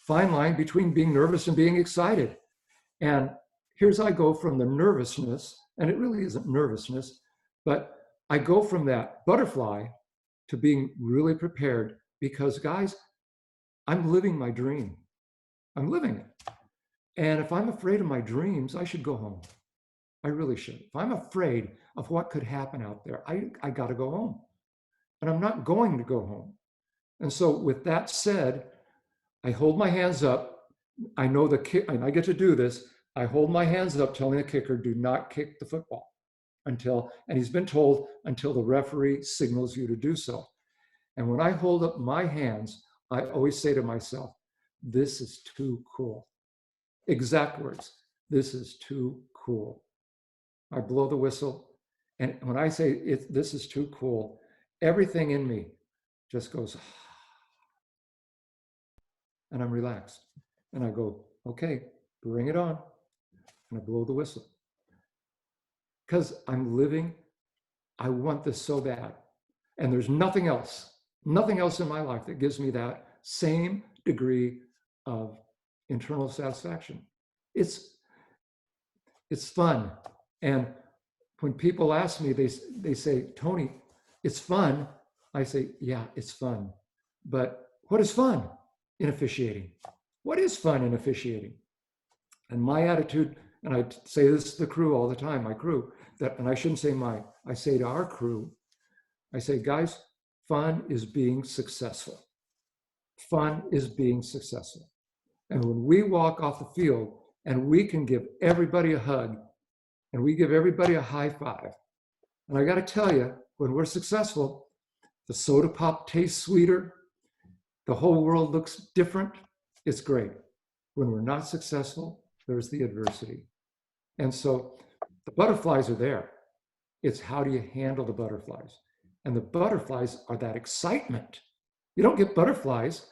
fine line between being nervous and being excited. And here's I go from the nervousness, and it really isn't nervousness, but I go from that butterfly to being really prepared because, guys, I'm living my dream. I'm living it. And if I'm afraid of my dreams, I should go home. I really should. If I'm afraid of what could happen out there, I got to go home. And I'm not going to go home. And so with that said, I hold my hands up. I know the kick, and I get to do this. I hold my hands up telling the kicker, do not kick the football until, and he's been told, until the referee signals you to do so. And when I hold up my hands, I always say to myself, this is too cool. Exact words, this is too cool. I blow the whistle. And when I say this is too cool, everything in me just goes, and I'm relaxed. And I go, okay, bring it on. And I blow the whistle. Because I'm living, I want this so bad. And there's nothing else in my life that gives me that same degree of internal satisfaction. It's fun. And when people ask me, they say, Tony, it's fun. I say, yeah, it's fun. But what is fun in officiating? What is fun in officiating? And my attitude, and I say this to the crew all the time, my crew, and I shouldn't say I say to our crew, I say, guys, fun is being successful. Fun is being successful. And when we walk off the field and we can give everybody a hug and we give everybody a high five, and I got to tell you, when we're successful, the soda pop tastes sweeter, the whole world looks different. It's great. When we're not successful, there's the adversity. And so the butterflies are there. It's how do you handle the butterflies? And the butterflies are that excitement. You don't get butterflies.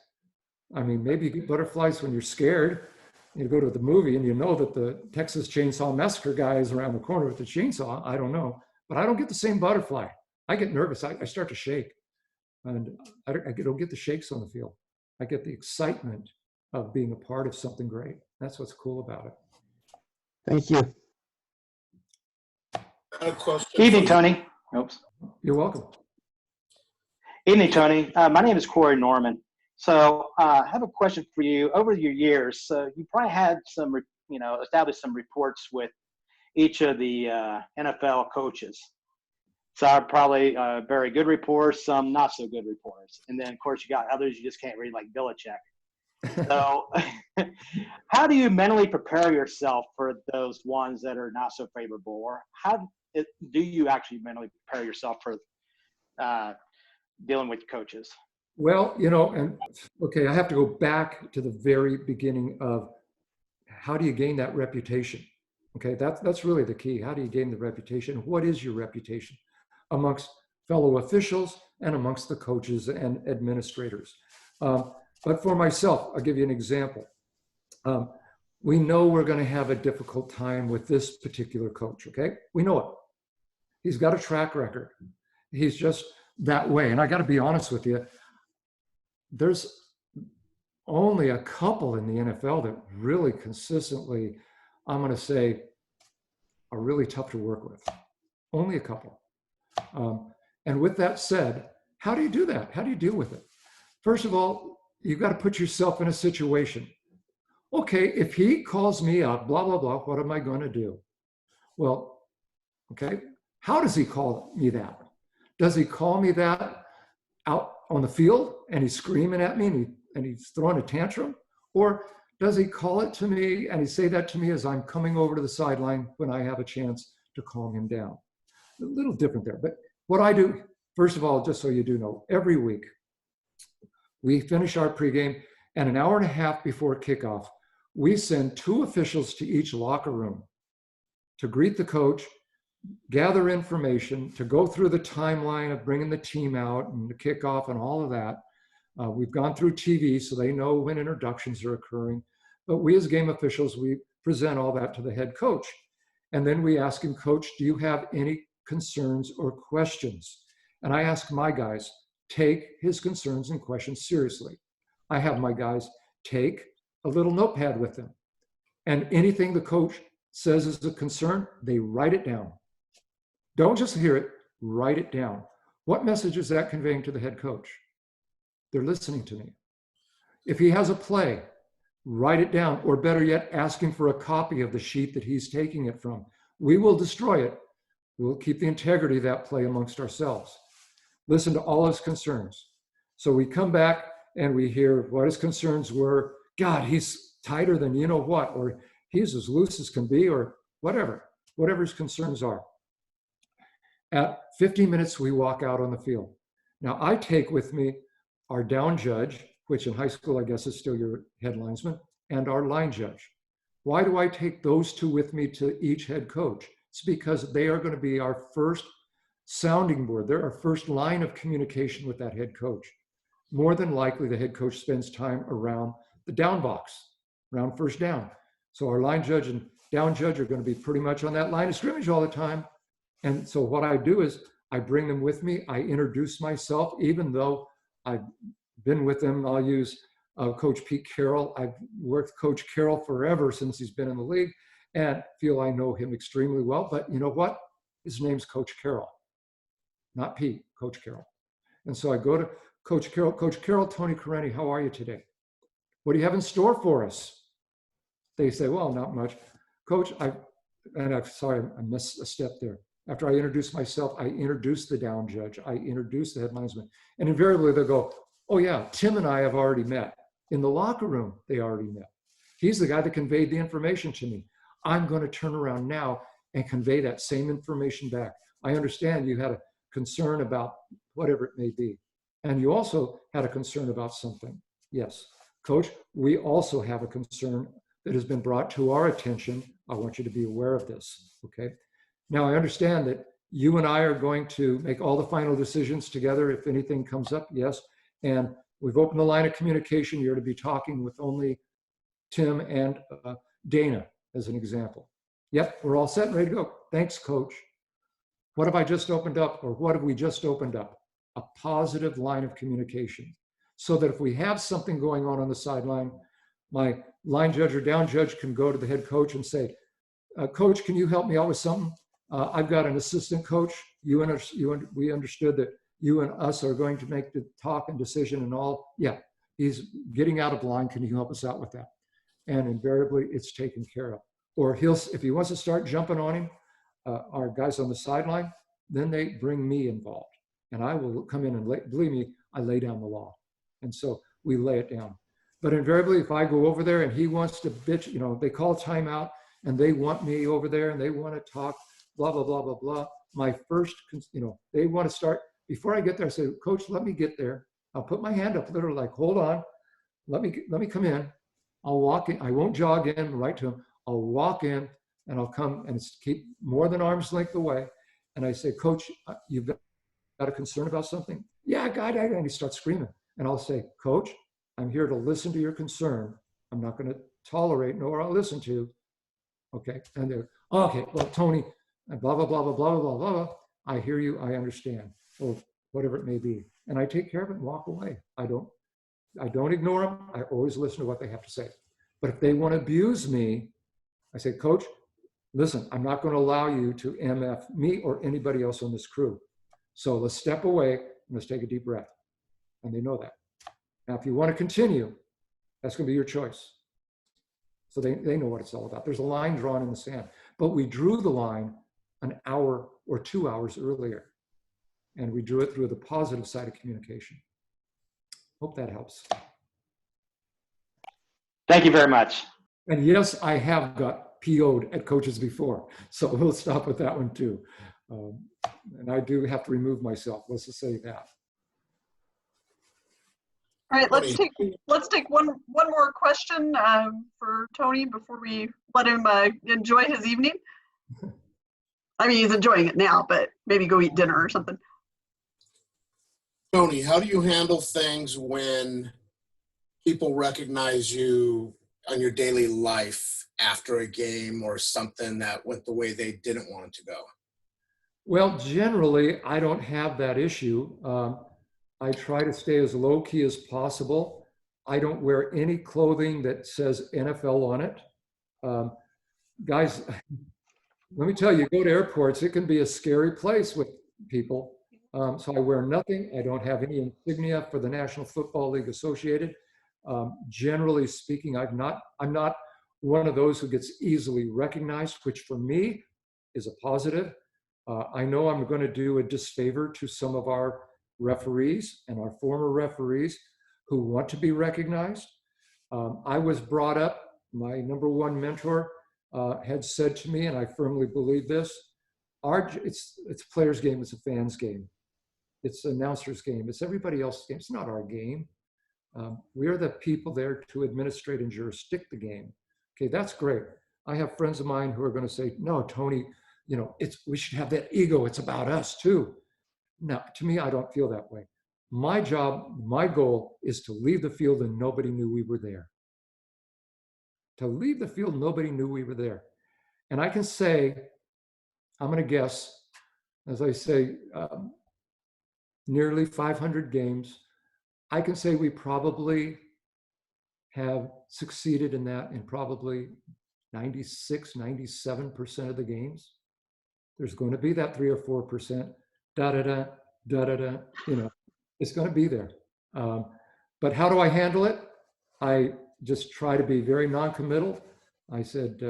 I mean, maybe you get butterflies when you're scared. You go to the movie and you know that the Texas Chainsaw Massacre guy is around the corner with the chainsaw. I don't know. But I don't get the same butterfly. I get nervous. I start to shake. And I don't get the shakes on the field. I get the excitement of being a part of something great. That's what's cool about it. Thank you. Evening, Tony. Oops. You're welcome. Evening, Tony. My name is Corey Norman. So I have a question for you. Over your years, you probably had some, established some reports with each of the NFL coaches. Some probably very good reports, some not so good reports. And then, of course, you got others you just can't read, like Belichick. So how do you mentally prepare yourself for those ones that are not so favorable? Or how do you actually mentally prepare yourself for dealing with coaches? Well, and okay, I have to go back to the very beginning of how do you gain that reputation? Okay, that's really the key. How do you gain the reputation? What is your reputation amongst fellow officials and amongst the coaches and administrators? But for myself, I'll give you an example. We know we're going to have a difficult time with this particular coach, okay? We know it. He's got a track record. He's just that way. And I got to be honest with you, there's only a couple in the NFL that really consistently, I'm going to say, are really tough to work with. Only a couple. And with that said, how do you do that? How do you deal with it? First of all, you've got to put yourself in a situation. Okay, if he calls me up, blah, blah, blah, what am I going to do? Well, okay, how does he call me that? Does he call me that out on the field and he's screaming at me and he's throwing a tantrum? Or does he call it to me and he say that to me as I'm coming over to the sideline when I have a chance to calm him down? A little different there. But what I do, first of all, just so you do know, every week we finish our pregame, and an hour and a half before kickoff, we send 2 officials to each locker room to greet the coach, gather information, to go through the timeline of bringing the team out and the kickoff and all of that. We've gone through TV so they know when introductions are occurring. But we as game officials, we present all that to the head coach. And then we ask him, Coach, do you have any concerns or questions? And I ask my guys, take his concerns and questions seriously. I have my guys take a little notepad with them And anything the coach says is a concern, they write it down. Don't just hear it, write it down. What message is that conveying to the head coach? They're listening to me. If he has a play, write it down, or better yet, ask him for a copy of the sheet that he's taking it from. We will destroy it. We'll keep the integrity of that play amongst ourselves. Listen to all his concerns. So we come back and we hear what his concerns were. God, he's tighter than you know what, or he's as loose as can be, or whatever his concerns are. At 15 minutes, we walk out on the field. Now, I take with me our down judge, which in high school, I guess is still your head linesman, and our line judge. Why do I take those two with me to each head coach? It's because they are going to be our first sounding board. They're our first line of communication with that head coach. More than likely, the head coach spends time around the down box, around first down. So our line judge and down judge are going to be pretty much on that line of scrimmage all the time. And so what I do is I bring them with me. I introduce myself, even though I've been with them. I'll use Coach Pete Carroll. I've worked with Coach Carroll forever since he's been in the league and feel I know him extremely well. But you know what? His name's Coach Carroll, not Pete, Coach Carroll. And so I go to Coach Carroll. Coach Carroll, Tony Corrente, how are you today? What do you have in store for us? They say, well, not much. Coach, sorry, I missed a step there. After I introduce myself, I introduce the down judge. I introduce the head linesman. And invariably they'll go, oh yeah, Tim and I have already met. In the locker room, they already met. He's the guy that conveyed the information to me. I'm going to turn around now and convey that same information back. I understand you had a concern about whatever it may be. And you also had a concern about something. Yes, Coach, we also have a concern that has been brought to our attention. I want you to be aware of this, okay? Now, I understand that you and I are going to make all the final decisions together if anything comes up, yes. And we've opened the line of communication. You're to be talking with only Tim and Dana, as an example. Yep, we're all set and ready to go. Thanks, Coach. What have I just opened up, or what have we just opened up? A positive line of communication. So that if we have something going on the sideline, my line judge or down judge can go to the head coach and say, Coach, can you help me out with something? I've got an assistant coach. We understood that you and us are going to make the talk and decision and all. Yeah, he's getting out of line. Can you help us out with that? And invariably, it's taken care of. Or if he wants to start jumping on him, our guys on the sideline, then they bring me involved. And I will come in and believe me, I lay down the law. And so we lay it down. But invariably, if I go over there and he wants to bitch, they call timeout and they want me over there and they want to talk, blah, blah, blah, blah, blah. My first, they want to start, before I get there, I say, Coach, let me get there. I'll put my hand up, literally like, hold on, let me come in. I'll walk in, I won't jog in right to him. I'll walk in and I'll come and keep more than arm's length away. And I say, Coach, you've got a concern about something? Yeah, God, and he starts screaming. And I'll say, Coach, I'm here to listen to your concern. I'm not going to tolerate nor I'll listen to. Okay. And they're, okay, well, Tony, blah, blah, blah, blah, blah, blah, blah, blah. I hear you. I understand. Or whatever it may be. And I take care of it and walk away. I don't ignore them. I always listen to what they have to say. But if they want to abuse me, I say, Coach, listen, I'm not going to allow you to MF me or anybody else on this crew. So let's step away and let's take a deep breath. And they know that. Now, if you want to continue, that's going to be your choice. So they know what it's all about. There's a line drawn in the sand. But we drew the line an hour or 2 hours earlier. And we drew it through the positive side of communication. Hope that helps. Thank you very much. And yes, I have got PO'd at coaches before. So we'll stop with that one too. And I do have to remove myself. Let's just say that. All right, let's take one more question for Tony before we let him enjoy his evening. I mean, he's enjoying it now, but maybe go eat dinner or something. Tony, how do you handle things when people recognize you on your daily life after a game or something that went the way they didn't want it to go? Well, generally, I don't have that issue. I try to stay as low key as possible. I don't wear any clothing that says NFL on it. Guys, let me tell you, go to airports, it can be a scary place with people. So I wear nothing. I don't have any insignia for the National Football League associated. Generally speaking, I'm not one of those who gets easily recognized, which for me is a positive. I know I'm going to do a disfavor to some of our referees and our former referees who want to be recognized. I was brought up, my number one mentor had said to me, and I firmly believe this, it's a player's game, it's a fan's game. It's an announcer's game, it's everybody else's game, it's not our game. We are the people there to administrate and jurisdict the game. Okay, that's great. I have friends of mine who are going to say, no, Tony, we should have that ego, it's about us too. No, to me, I don't feel that way. My job, my goal is to leave the field and nobody knew we were there. To leave the field, nobody knew we were there. And I can say, I'm going to guess, as I say, nearly 500 games. I can say we probably have succeeded in that in probably 96, 97% of the games. There's going to be that 3 or 4%, da-da-da, da-da-da, it's going to be there. But how do I handle it? I just try to be very non-committal. I said,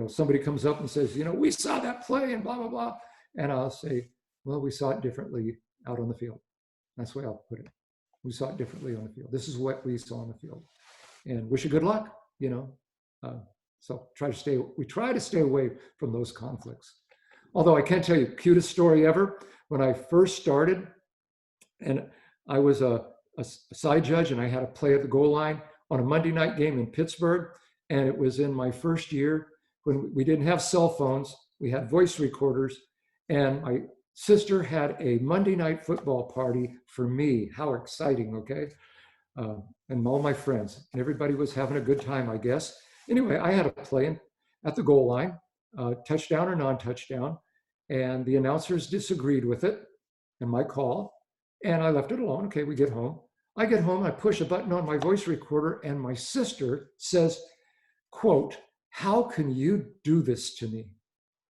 somebody comes up and says, we saw that play and blah, blah, blah. And I'll say, well, we saw it differently out on the field. That's the way I'll put it. We saw it differently on the field. This is what we saw on the field. And wish you good luck, So we try to stay away from those conflicts. Although I can tell you, cutest story ever, when I first started, and I was a side judge and I had to play at the goal line on a Monday night game in Pittsburgh. And it was in my first year when we didn't have cell phones. We had voice recorders. And my sister had a Monday night football party for me. How exciting, okay? And all my friends. And everybody was having a good time, I guess. Anyway, I had a play at the goal line, touchdown or non-touchdown. And the announcers disagreed with it and my call. And I left it alone. Okay, we get home. I get home, I push a button on my voice recorder, and my sister says, quote, "How can you do this to me?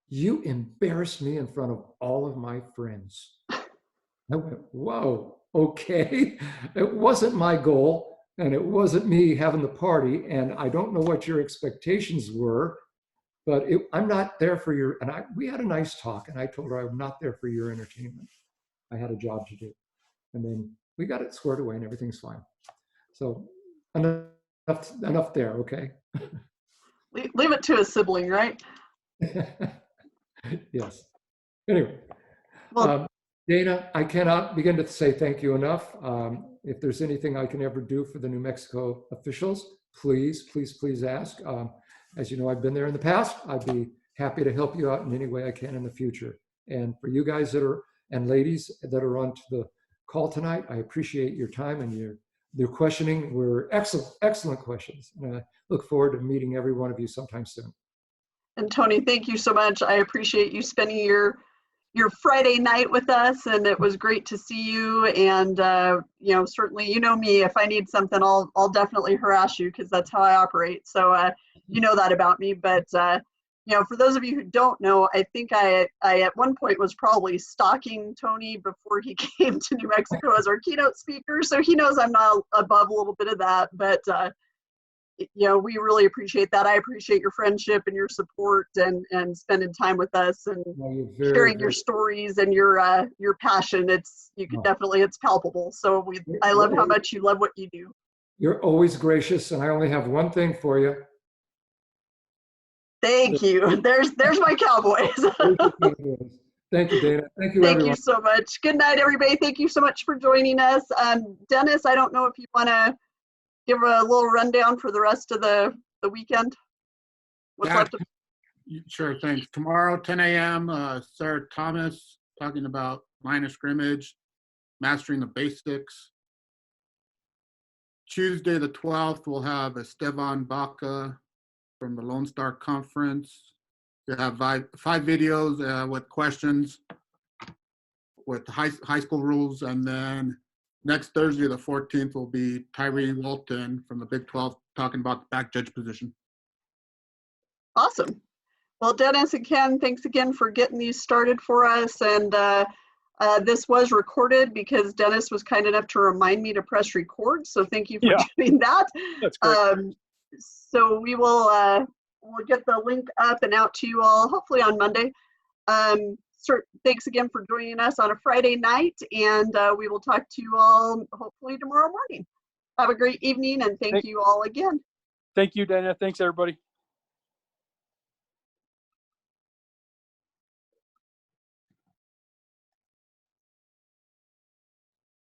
You embarrassed me in front of all of my friends." I went, whoa, okay. It wasn't my goal, and it wasn't me having the party, and I don't know what your expectations were, but I'm not there for your, and we had a nice talk, and I told her I'm not there for your entertainment. I had a job to do. And then we got it squared away and everything's fine. So enough there, okay? Leave it to a sibling, right? Yes. Anyway, Well, Dana, I cannot begin to say thank you enough. If there's anything I can ever do for the New Mexico officials, please, please, please ask. As you know, I've been there in the past. I'd be happy to help you out in any way I can in the future. And for you guys and ladies that are on to the call tonight, I appreciate your time and your questioning. Were excellent questions. And I look forward to meeting every one of you sometime soon. and Tony, thank you so much. I appreciate you spending your Friday night with us, and it was great to see you. And certainly, me. If I need something, I'll definitely harass you because that's how I operate. So you know that about me. But for those of you who don't know, I think I at one point was probably stalking Tony before he came to New Mexico as our keynote speaker. So he knows I'm not above a little bit of that. But we really appreciate that. I appreciate your friendship and your support and spending time with us and sharing your stories and your passion. It's palpable. So I love how much you love what you do. You're always gracious, and I only have one thing for you. Thank you. There's my Cowboys. Thank you, Dana. Thank you, everyone. Thank you so much. Good night, everybody. Thank you so much for joining us. Dennis, I don't know if you want to give a little rundown for the rest of the weekend. What's left of Sure, thanks. Tomorrow, 10 a.m., Sarah Thomas talking about line of scrimmage, mastering the basics. Tuesday, the 12th, we'll have Esteban Baca from the Lone Star Conference. We'll have five videos with questions with high school rules. And then next Thursday, the 14th, will be Tyree Walton from the Big 12 talking about the back judge position. Awesome. Well, Dennis and Ken, thanks again for getting these started for us. And this was recorded because Dennis was kind enough to remind me to press record. So thank you for doing that. That's great. So we will we'll get the link up and out to you all hopefully on Monday. Thanks again for joining us on a Friday night, and we will talk to you all hopefully tomorrow morning. Have a great evening, and thank you all again. Thank you, Dana. Thanks, everybody.